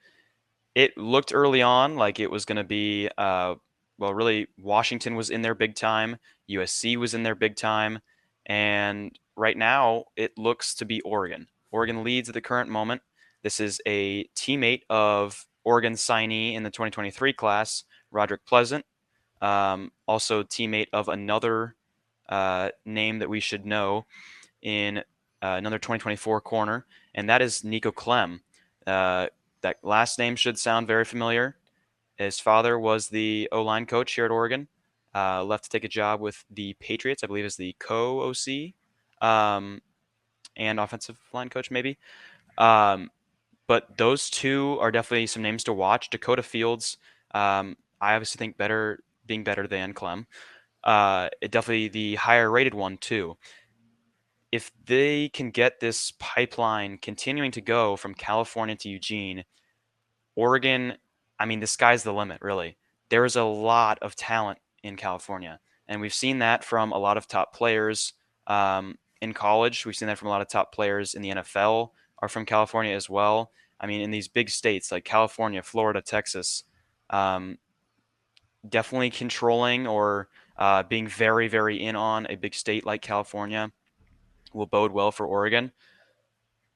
It looked early on like it was going to be, well, really, Washington was in there big time, USC was in there big time, and right now it looks to be Oregon. Oregon leads at the current moment. This is a teammate of Oregon signee in the 2023 class, Roderick Pleasant, also teammate of another name that we should know in another 2024 corner, and that is Nico Clem. That last name should sound very familiar. His father was the O-line coach here at Oregon. Left to take a job with the Patriots, I believe, as the co-OC and offensive line coach, maybe. But those two are definitely some names to watch. Dakoda Fields, I obviously think being better than Clem. It definitely the higher rated one too. If they can get this pipeline continuing to go from California to Eugene, Oregon, I mean, the sky's the limit, really. There is a lot of talent in California, and we've seen that from a lot of top players in college. We've seen that from a lot of top players in the NFL are from California as well. I mean, in these big states like California, Florida, Texas, um, definitely controlling or being very, very in on a big state like California will bode well for Oregon.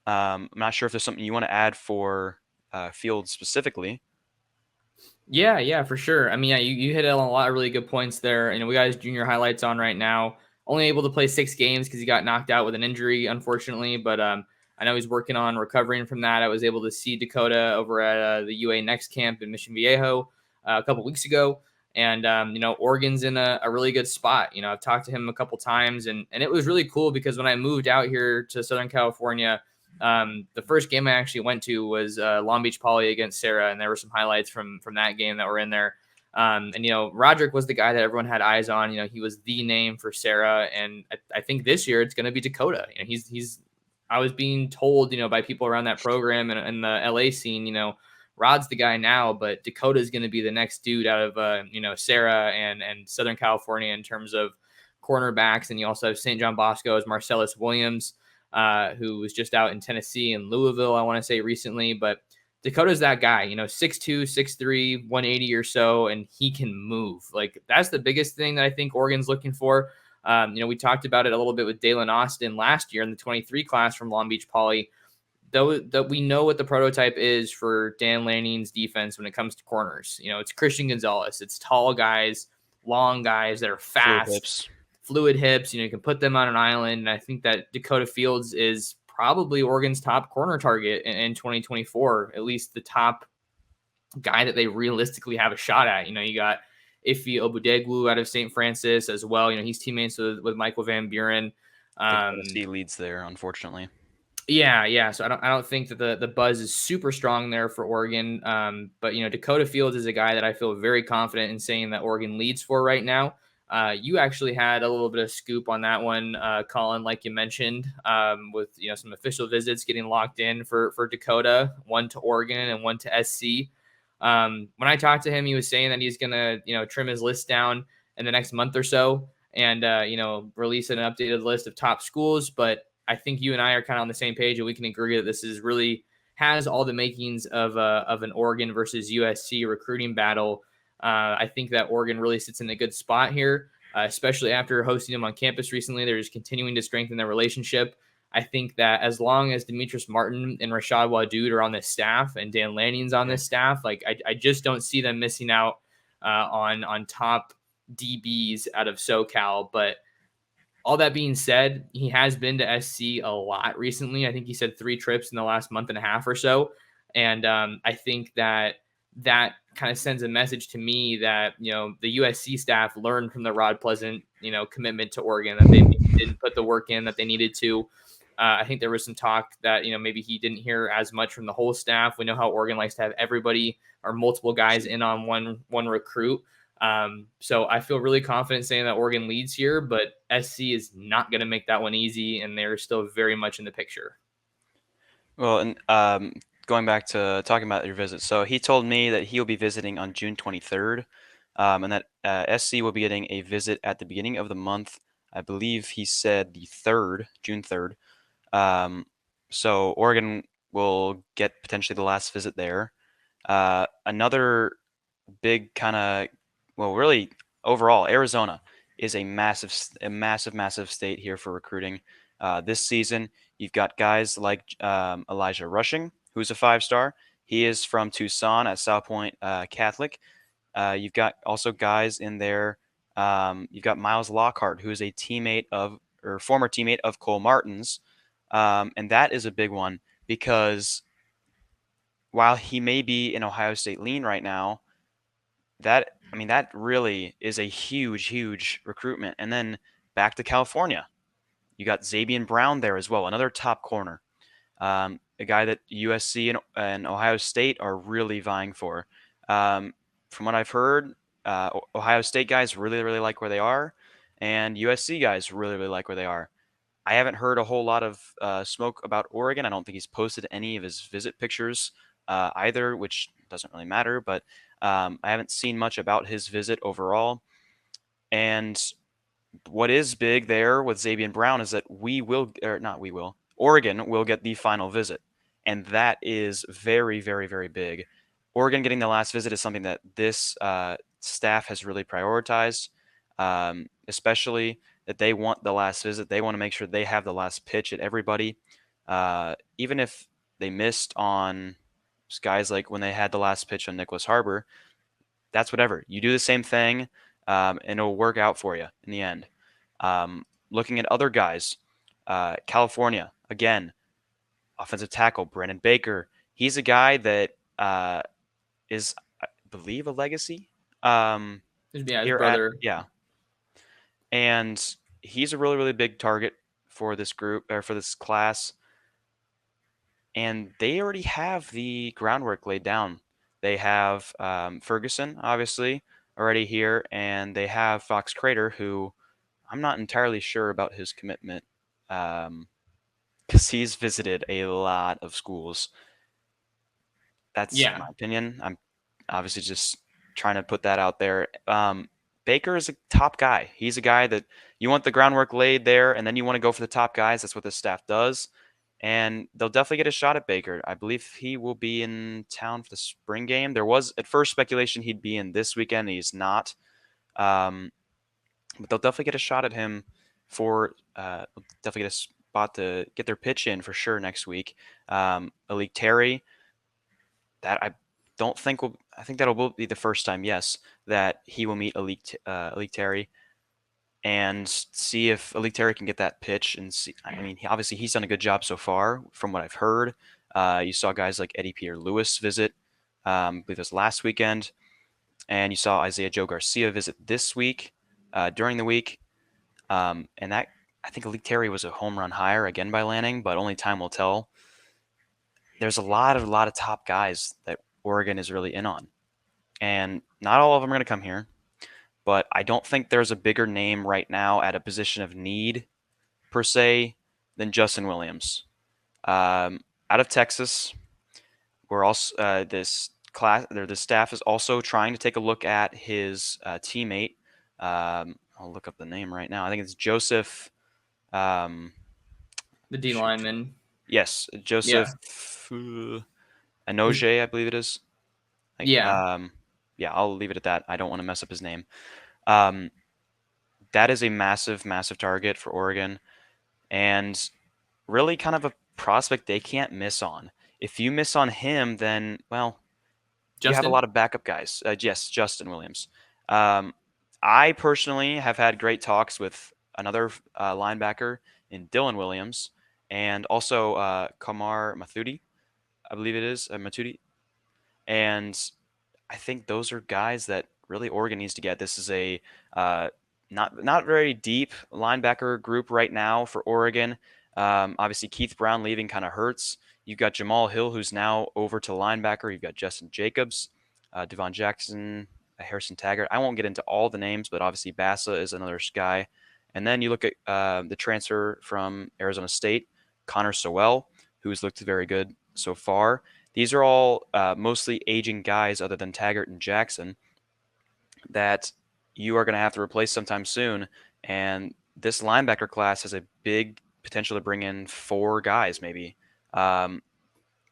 I'm not sure if there's something you want to add for Fields specifically. Yeah, for sure. I mean, yeah, you hit on a lot of really good points there. You know, we got his junior highlights on right now. Only able to play 6 games because he got knocked out with an injury, unfortunately. But I know he's working on recovering from that. I was able to see Dakoda over at the UA Next camp in Mission Viejo a couple weeks ago. And, you know, Oregon's in a really good spot. You know, I've talked to him a couple times, and it was really cool because when I moved out here to Southern California, the first game I actually went to was Long Beach Poly against Sarah, and there were some highlights from that game that were in there. And you know, Roderick was the guy that everyone had eyes on. You know, he was the name for Sarah, and I think this year it's going to be Dakoda. You know, he's. I was being told, you know, by people around that program and the LA scene, you know, Rod's the guy now, but Dakoda is going to be the next dude out of you know, Sarah and Southern California in terms of cornerbacks. And you also have St. John Bosco as Marcellus Williams, who was just out in Tennessee and Louisville, I want to say recently. But Dakota's that guy, you know, 6'2", 6'3", 180 or so, and he can move. Like, that's the biggest thing that I think Oregon's looking for. You know, we talked about it a little bit with Dalen Austin last year in the 23 class from Long Beach Poly. Though that we know what the prototype is for Dan Lanning's defense when it comes to corners. You know, it's Christian Gonzalez. It's tall guys, long guys that are fast, fluid hips. You know, you can put them on an island. And I think that Dakoda Fields is probably Oregon's top corner target in 2024, at least the top guy that they realistically have a shot at. You know, you got Ife Obudegwu out of St. Francis as well. You know, he's teammates with Michael Van Buren. He leads there, unfortunately. Yeah. So I don't think that the buzz is super strong there for Oregon. But you know, Dakoda Fields is a guy that I feel very confident in saying that Oregon leads for right now. You actually had a little bit of scoop on that one, Collin, like you mentioned, with, you know, some official visits getting locked in for Dakoda, one to Oregon and one to SC. When I talked to him, he was saying that he's gonna, you know, trim his list down in the next month or so, and you know, release an updated list of top schools. But I think you and I are kind of on the same page, and we can agree that this is really has all the makings of an Oregon versus USC recruiting battle. I think that Oregon really sits in a good spot here, especially after hosting them on campus recently. They're just continuing to strengthen their relationship. I think that as long as Demetrius Martin and Rashad Wadood are on this staff and Dan Lanning's on this staff, like I just don't see them missing out on top DBs out of SoCal. But all that being said, he has been to SC a lot recently. I think he said 3 trips in the last month and a half or so. And I think that that kind of sends a message to me that, the USC staff learned from the Rod Pleasant, commitment to Oregon, that they didn't put the work in that they needed to. I think there was some talk that, maybe he didn't hear as much from the whole staff. We know how Oregon likes to have everybody or multiple guys in on one recruit. So I feel really confident saying that Oregon leads here, but SC is not going to make that one easy, and they're still very much in the picture. Well, and going back to talking about your visit, so he told me that he'll be visiting on June 23rd, and that SC will be getting a visit at the beginning of the month. I believe he said the 3rd, June 3rd. So Oregon will get potentially the last visit there. Another big kind of, well, really overall, Arizona is a massive state here for recruiting. This season, you've got guys like Elijah Rushing, who's a 5-star. He is from Tucson at South Point Catholic. You've got also guys in there. You've got Miles Lockhart, who is a teammate of or former teammate of Cole Martin's, and that is a big one because while he may be in Ohio State lean right now, that really is a huge recruitment. And then back to California, you got Zabian Brown there as well, another top corner, a guy that USC and Ohio State are really vying for. From what I've heard, Ohio State guys really like where they are, and USC guys really like where they are. I haven't heard a whole lot of smoke about Oregon. I don't think he's posted any of his visit pictures either, which doesn't really matter. But I haven't seen much about his visit overall. And what is big there with Zabian Brown is that Oregon will get the final visit. And that is very big. Oregon getting the last visit is something that this staff has really prioritized, especially that they want the last visit. They want to make sure they have the last pitch at everybody. Even if they missed on guys like when they had the last pitch on Nicholas Harbor, that's whatever. You do the same thing, and it'll work out for you in the end. Looking at other guys, California, again, offensive tackle, Brandon Baker. He's a guy that is, I believe, a legacy. Yeah, his Here at, brother. yeah. And he's a really big target for this group or for this class. And they already have the groundwork laid down. They have Ferguson, obviously, already here, and they have Fox Crater, who I'm not entirely sure about his commitment because he's visited a lot of schools. That's Yeah, my opinion. I'm obviously just trying to put that out there. Baker is a top guy. He's a guy that you want the groundwork laid there, and then you want to go for the top guys. That's what this staff does. And they'll definitely get a shot at Baker. I believe he will be in town for the spring game. There was at first speculation he'd be in this weekend. He's not. But they'll definitely get a shot at him for definitely get a spot to get their pitch in for sure next week. Alik Terry, that I don't think will. I think that'll be the first time, yes, that he will meet Alik Terry and see if Alik Terry can get that pitch. And see, I mean, obviously he's done a good job so far, from what I've heard. You saw guys like Eddie Pierre Lewis visit, I believe it was last weekend, and you saw Isaiah Joe Garcia visit this week during the week. And that I think Alik Terry was a home run hire again by Lanning, but only time will tell. There's a lot of top guys that Oregon is really in on, and not all of them are going to come here. But I don't think there's a bigger name right now at a position of need per se than Justin Williams. Out of Texas, we're also this staff is also trying to take a look at his teammate. I'll look up the name right now. I think it's Joseph. the D Shoot. lineman. Yes, Yeah, Joseph Anoje, I believe it is. yeah, Yeah, I'll leave it at that. I don't want to mess up his name. Um, that is a massive target for Oregon, and really kind of a prospect they can't miss on. If you miss on him, then well, you have a Justin. lot of backup guys. Yes, Justin Williams. Um, I personally have had great talks with another linebacker in Dylan Williams and also Kamar Mathudi, I believe it is Matudi, and I think those are guys that really Oregon needs to get. This is a uh, not very deep linebacker group right now for Oregon. Obviously, Keith Brown leaving kind of hurts. You've got Jamal Hill, who's now over to linebacker. You've got Justin Jacobs, Devon Jackson, Harrison Taggart. I won't get into all the names, but obviously Bassa is another guy. And then you look at the transfer from Arizona State, Connor Sowell, who's looked very good so far. These are all mostly aging guys, other than Taggart and Jackson, that you are going to have to replace sometime soon. And this linebacker class has a big potential to bring in 4 guys, maybe, um,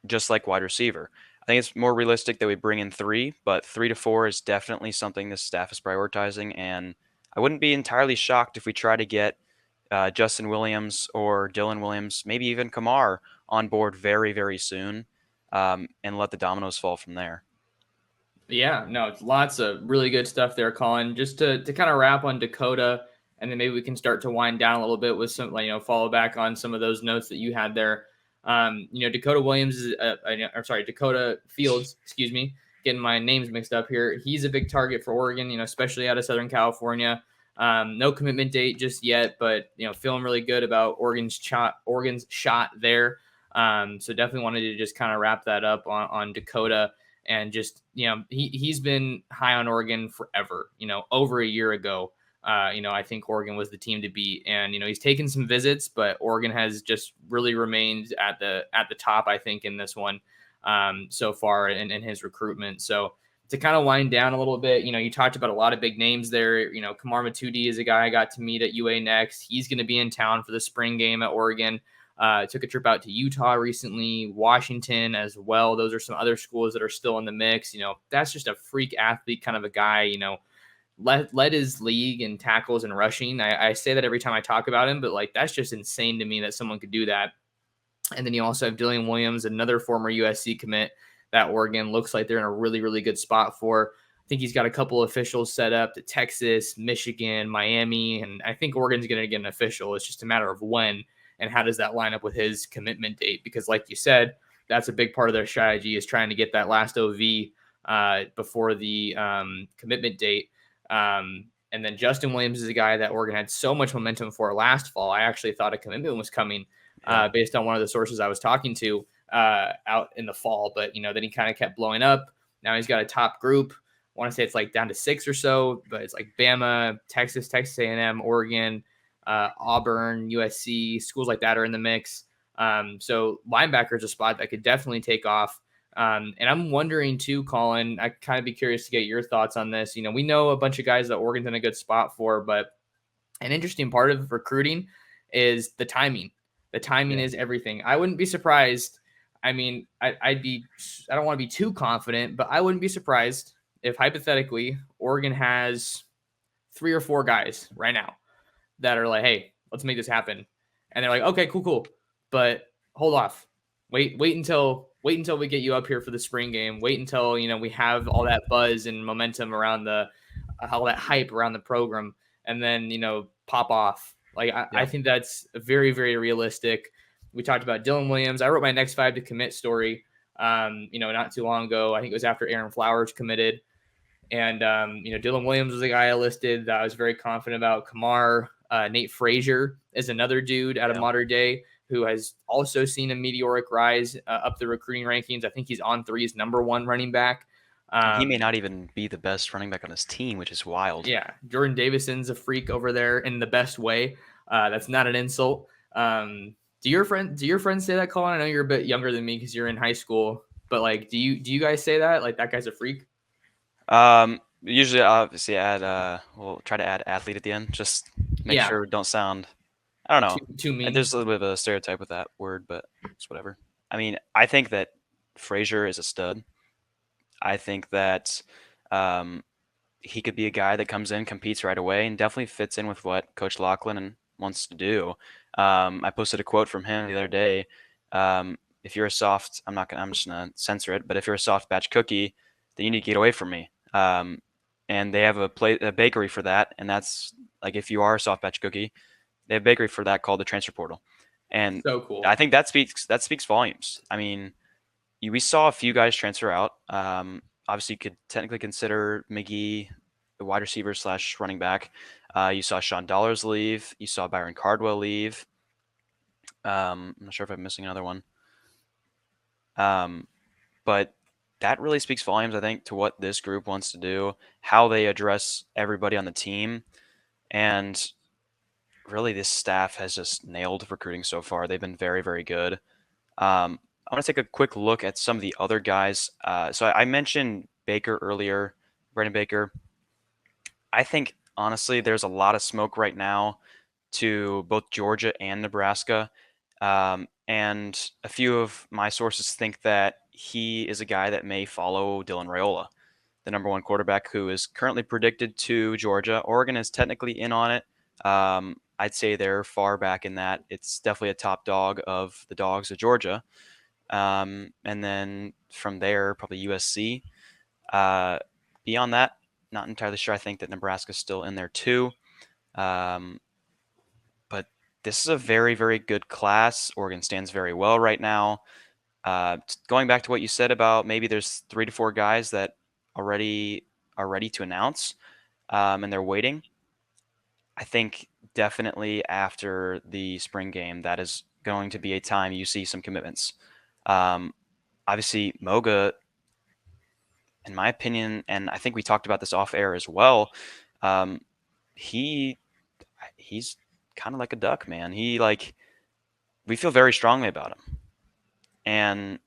just like wide receiver. I think it's more realistic that we bring in 3, but 3 to 4 is definitely something this staff is prioritizing. And I wouldn't be entirely shocked if we try to get Justin Williams or Dylan Williams, maybe even Kamar, on board very, very soon, and let the dominoes fall from there. Yeah, no, it's lots of really good stuff there, Colin. Just to kind of wrap on Dakoda, and then maybe we can start to wind down a little bit with some, follow back on some of those notes that you had there. Dakota Williams is, or sorry, Dakota Fields, excuse me, getting my names mixed up here. He's a big target for Oregon, especially out of Southern California. No commitment date just yet, but feeling really good about Oregon's shot there. So definitely wanted to just kind of wrap that up on Dakota. And just, he's been high on Oregon forever, over a year ago. I think Oregon was the team to beat, and he's taken some visits, but Oregon has just really remained at the top, I think, in this one so far in his recruitment. So to kind of wind down a little bit, you talked about a lot of big names there. Kamar Matudi is a guy I got to meet at UA Next. He's going to be in town for the spring game at Oregon. Took a trip out to Utah recently, Washington as well. Those are some other schools that are still in the mix. That's just a freak athlete kind of a guy, led his league in tackles and rushing. I say that every time I talk about him, but like, that's just insane to me that someone could do that. And then you also have Dylan Williams, another former USC commit that Oregon looks like they're in a really, really good spot for. I think he's got a couple officials set up to Texas, Michigan, Miami, and I think Oregon's going to get an official. It's just a matter of when. And how does that line up with his commitment date? Because like you said, that's a big part of their strategy, is trying to get that last OV before the commitment date. And then Justin Williams is a guy that Oregon had so much momentum for last fall. I actually thought a commitment was coming based on one of the sources I was talking to out in the fall. But, then he kind of kept blowing up. Now he's got a top group. I want to say it's like down to 6 or so, but it's like Bama, Texas A&M, Oregon, Auburn, USC, schools like that are in the mix. So linebacker is a spot that could definitely take off. And I'm wondering too, Colin, I kind of be curious to get your thoughts on this. We know a bunch of guys that Oregon's in a good spot for, but an interesting part of recruiting is the timing. The timing is everything. I wouldn't be surprised. I mean, I don't want to be too confident, but I wouldn't be surprised if hypothetically Oregon has 3 or 4 guys right now that are like, hey, let's make this happen. And they're like, okay, cool. But hold off. Wait until we get you up here for the spring game. Wait until, we have all that buzz and momentum around all that hype around the program, and then, pop off. Like, I think that's very, very realistic. We talked about Dylan Williams. I wrote my next 5 to commit story, not too long ago. I think it was after Aaron Flowers committed. And, Dylan Williams was a guy I listed that I was very confident about. Kamar, Nate Frazier is another dude out of modern day who has also seen a meteoric rise up the recruiting rankings. I think he's on 3's number 1 running back. He may not even be the best running back on his team, which is wild. Yeah, Jordan Davison's a freak over there in the best way. That's not an insult. Do your friends say that, Colin? I know you're a bit younger than me because you're in high school, but like, do you guys say that? Like, that guy's a freak? Usually, obviously, we'll try to add athlete at the end, just make sure we don't sound, I don't know. Too mean. There's a little bit of a stereotype with that word, but it's whatever. I mean, I think that Frazier is a stud. I think that he could be a guy that comes in, competes right away, and definitely fits in with what Coach Lachlan wants to do. I posted a quote from him the other day. If you're a soft, I'm just gonna censor it, but if you're a soft batch cookie, then you need to get away from me. And they have a bakery for that, and that's like, if you are a soft batch cookie, they have a bakery for that called the Transfer Portal. And so cool. I think that speaks volumes. I mean, we saw a few guys transfer out. Obviously, you could technically consider McGee the wide receiver / running back. You saw Sean Dollars leave. You saw Byron Cardwell leave. I'm not sure if I'm missing another one. But that really speaks volumes, I think, to what this group wants to do, how they address everybody on the team. And really, this staff has just nailed recruiting so far. They've been very, very good. I want to take a quick look at some of the other guys. So I mentioned Baker earlier, Brandon Baker. I think, honestly, there's a lot of smoke right now to both Georgia and Nebraska. And a few of my sources think that he is a guy that may follow Dylan Raiola, the number one quarterback who is currently predicted to Georgia. Oregon is technically in on it. I'd say they're far back in that. It's definitely a top dog of the dogs of Georgia. And then from there, probably USC. Beyond that, not entirely sure. I think that Nebraska's still in there too. But this is a very, very good class. Oregon stands very well right now. Going back to what you said about maybe there's 3 to 4 guys that already are ready to announce, and they're waiting. I think definitely after the spring game, that is going to be a time you see some commitments. Obviously, Moga, in my opinion, and I think we talked about this off air as well. He's kind of like a duck, man. We feel very strongly about him, and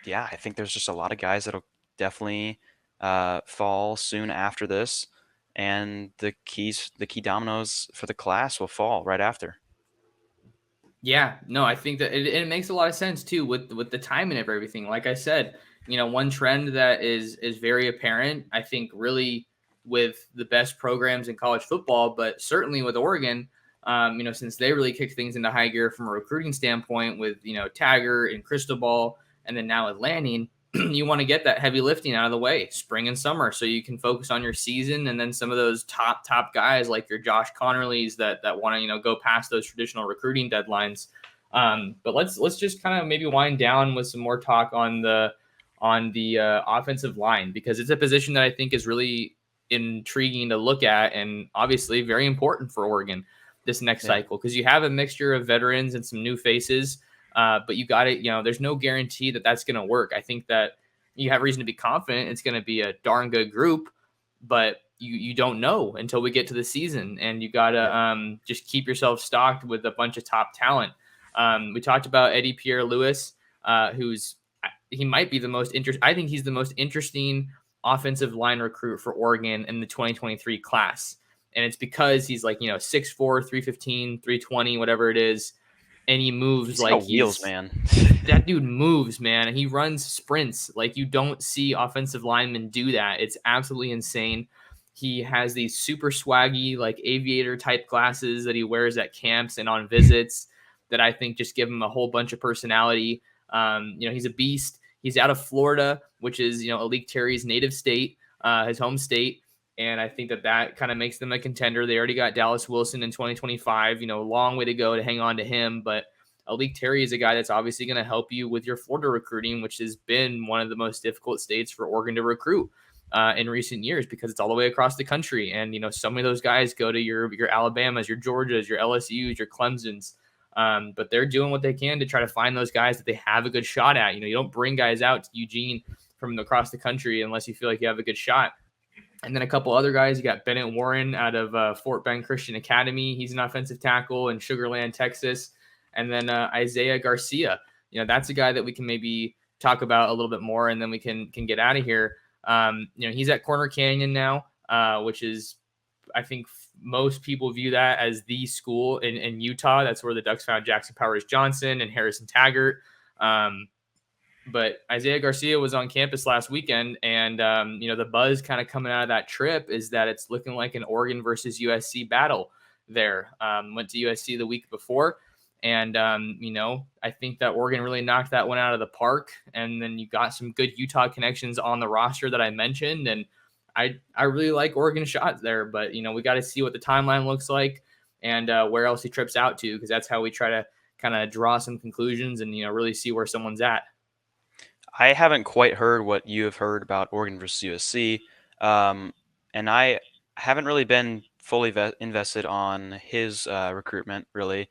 yeah, I think there's just a lot of guys that'll definitely fall soon after this, and the key dominoes for the class will fall right after. Yeah, no, I think that it makes a lot of sense too with the timing of everything. Like I said, one trend that is very apparent, I think, really with the best programs in college football, but certainly with Oregon, since they really kicked things into high gear from a recruiting standpoint with Taggart and Cristobal, and then now with Lanning. You want to get that heavy lifting out of the way spring and summer so you can focus on your season, and then some of those top guys like your Josh Connerlys that want to go past those traditional recruiting deadlines. But let's just kind of maybe wind down with some more talk on the offensive line, because it's a position that I think is really intriguing to look at, and obviously very important for Oregon this next cycle, because you have a mixture of veterans and some new faces. But you got it. There's no guarantee that that's going to work. I think that you have reason to be confident it's going to be a darn good group, but you don't know until we get to the season, and you got to just keep yourself stocked with a bunch of top talent. We talked about Eddie Pierre-Louis, he might be the most interesting. I think he's the most interesting offensive line recruit for Oregon in the 2023 class. And it's because he's 6'4", 315, 320, whatever it is. And he moves he's got wheels, man. That dude moves, man. And he runs sprints like you don't see offensive linemen do that. It's absolutely insane. He has these super swaggy, aviator type glasses that he wears at camps and on visits that I think just give him a whole bunch of personality. He's a beast. He's out of Florida, which is, Alik Terry's native state, his home state. And I think that kind of makes them a contender. They already got Dallas Wilson in 2025, long way to go to hang on to him. But Alik Terry is a guy that's obviously going to help you with your Florida recruiting, which has been one of the most difficult states for Oregon to recruit in recent years, because it's all the way across the country. And, so many of those guys go to your Alabamas, your Georgias, your LSUs, your Clemsons. But they're doing what they can to try to find those guys that they have a good shot at. You don't bring guys out to Eugene from across the country unless you feel like you have a good shot. And then a couple other guys. You got Bennett Warren out of Fort Bend Christian Academy. He's an offensive tackle in Sugar Land, Texas. And then Isaiah Garcia. That's a guy that we can maybe talk about a little bit more, and then we can get out of here. He's at Corner Canyon now, which is, I think most people view that as the school in Utah. That's where the Ducks found Jackson Powers Johnson and Harrison Taggart. But Isaiah Garcia was on campus last weekend, and the buzz kind of coming out of that trip is that it's looking like an Oregon versus USC battle there. Went to USC the week before, and I think that Oregon really knocked that one out of the park. And then you got some good Utah connections on the roster that I mentioned, and I really like Oregon's shot there. But we got to see what the timeline looks like and where else he trips out to, because that's how we try to kind of draw some conclusions and really see where someone's at. I haven't quite heard what you have heard about Oregon versus USC, and I haven't really been fully invested on his recruitment. Really,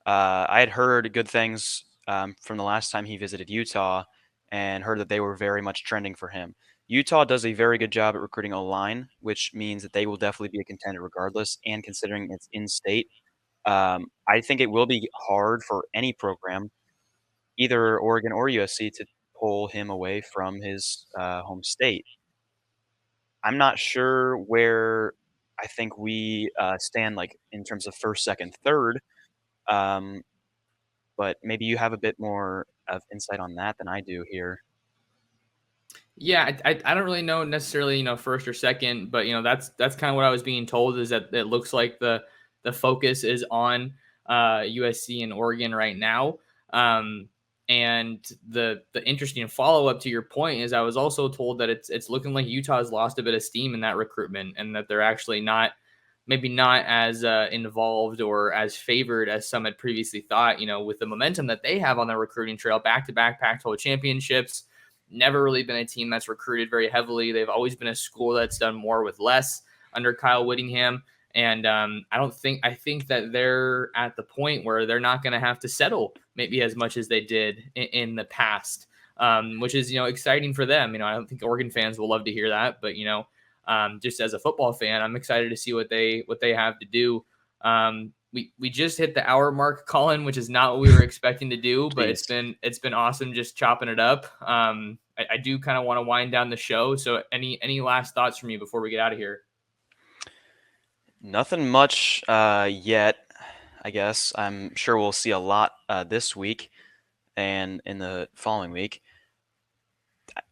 I had heard good things from the last time he visited Utah, and heard that they were very much trending for him. Utah does a very good job at recruiting O-line, which means that they will definitely be a contender regardless. And considering it's in state, I think it will be hard for any program, either Oregon or USC, to pull him away from his home state. I'm not sure where I think we stand, like in terms of first, second, third. Um, but maybe you have a bit more of insight on that than I do here. Yeah, I don't really know necessarily, first or second, but that's kind of what I was being told, is that it looks like the focus is on USC and Oregon right now. And the interesting follow up to your point is, I was also told that it's looking like Utah has lost a bit of steam in that recruitment, and that they're actually maybe not as involved or as favored as some had previously thought. With the momentum that they have on their recruiting trail, back to back Pac-12 championships. Never really been a team that's recruited very heavily. They've always been a school that's done more with less under Kyle Whittingham. And I think that they're at the point where they're not going to have to settle maybe as much as they did in the past, which is, exciting for them. I don't think Oregon fans will love to hear that, but, just as a football fan, I'm excited to see what they have to do. We just hit the hour mark, Collin, which is not what we were expecting to do, but it's been awesome just chopping it up. I do kind of want to wind down the show. So any last thoughts from you before we get out of here? Nothing much yet, I guess. I'm sure we'll see a lot this week and in the following week.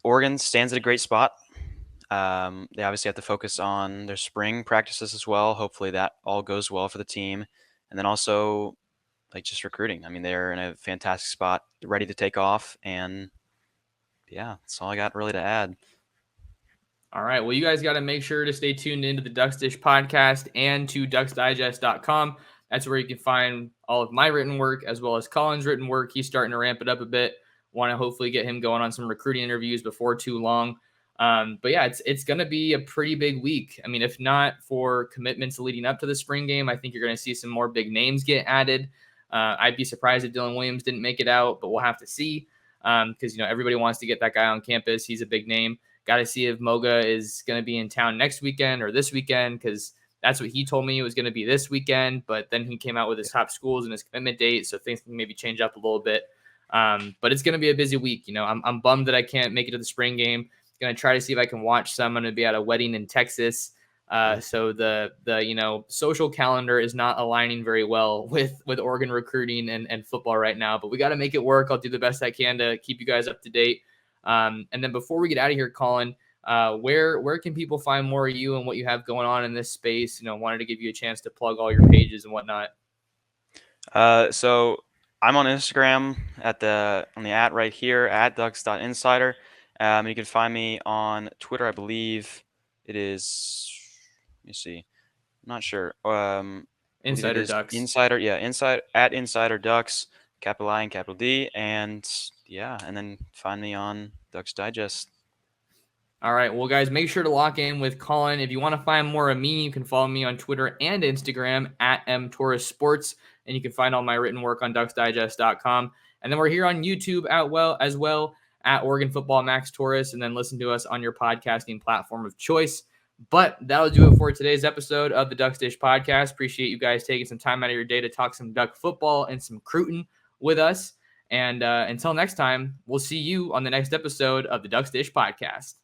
Oregon stands at a great spot. They obviously have to focus on their spring practices as well. Hopefully that all goes well for the team. And then also, like, just recruiting. I mean, they're in a fantastic spot, ready to take off. And yeah, that's all I got really to add. All right. Well, you guys got to make sure to stay tuned into the Ducks Dish podcast and to ducksdigest.com. That's where you can find all of my written work as well as Collin's written work. He's starting to ramp it up a bit. Want to hopefully get him going on some recruiting interviews before too long. But yeah, it's going to be a pretty big week. I mean, if not for commitments leading up to the spring game, I think you're going to see some more big names get added. I'd be surprised if Dylan Williams didn't make it out, but we'll have to see, because everybody wants to get that guy on campus. He's a big name. Got to see if Moga is going to be in town next weekend or this weekend, because that's what he told me it was going to be this weekend. But then he came out with his top schools and his commitment date, so things can maybe change up a little bit. But it's going to be a busy week. I'm bummed that I can't make it to the spring game. Going to try to see if I can watch some. I'm going to be at a wedding in Texas. So the social calendar is not aligning very well with Oregon recruiting and football right now, but we got to make it work. I'll do the best I can to keep you guys up to date. And then before we get out of here, Collin, where can people find more of you and what you have going on in this space? Wanted to give you a chance to plug all your pages and whatnot. So I'm on Instagram on the @ right here @ducks.insider. You can find me on Twitter. I believe it is. Let me see. I'm not sure. Insider Ducks. Insider, yeah, @Insider Ducks, capital I and capital D, and yeah, and then find me on Ducks Digest. All right, well, guys, make sure to lock in with Collin. If you want to find more of me, you can follow me on Twitter and Instagram @mtorresports, and you can find all my written work on ducksdigest.com. And then we're here on YouTube as well at Oregon Football Max Torres, and then listen to us on your podcasting platform of choice. But that'll do it for today's episode of the Ducks Dish podcast. Appreciate you guys taking some time out of your day to talk some Duck football and some recruiting with us. And until next time, we'll see you on the next episode of the Ducks Dish podcast.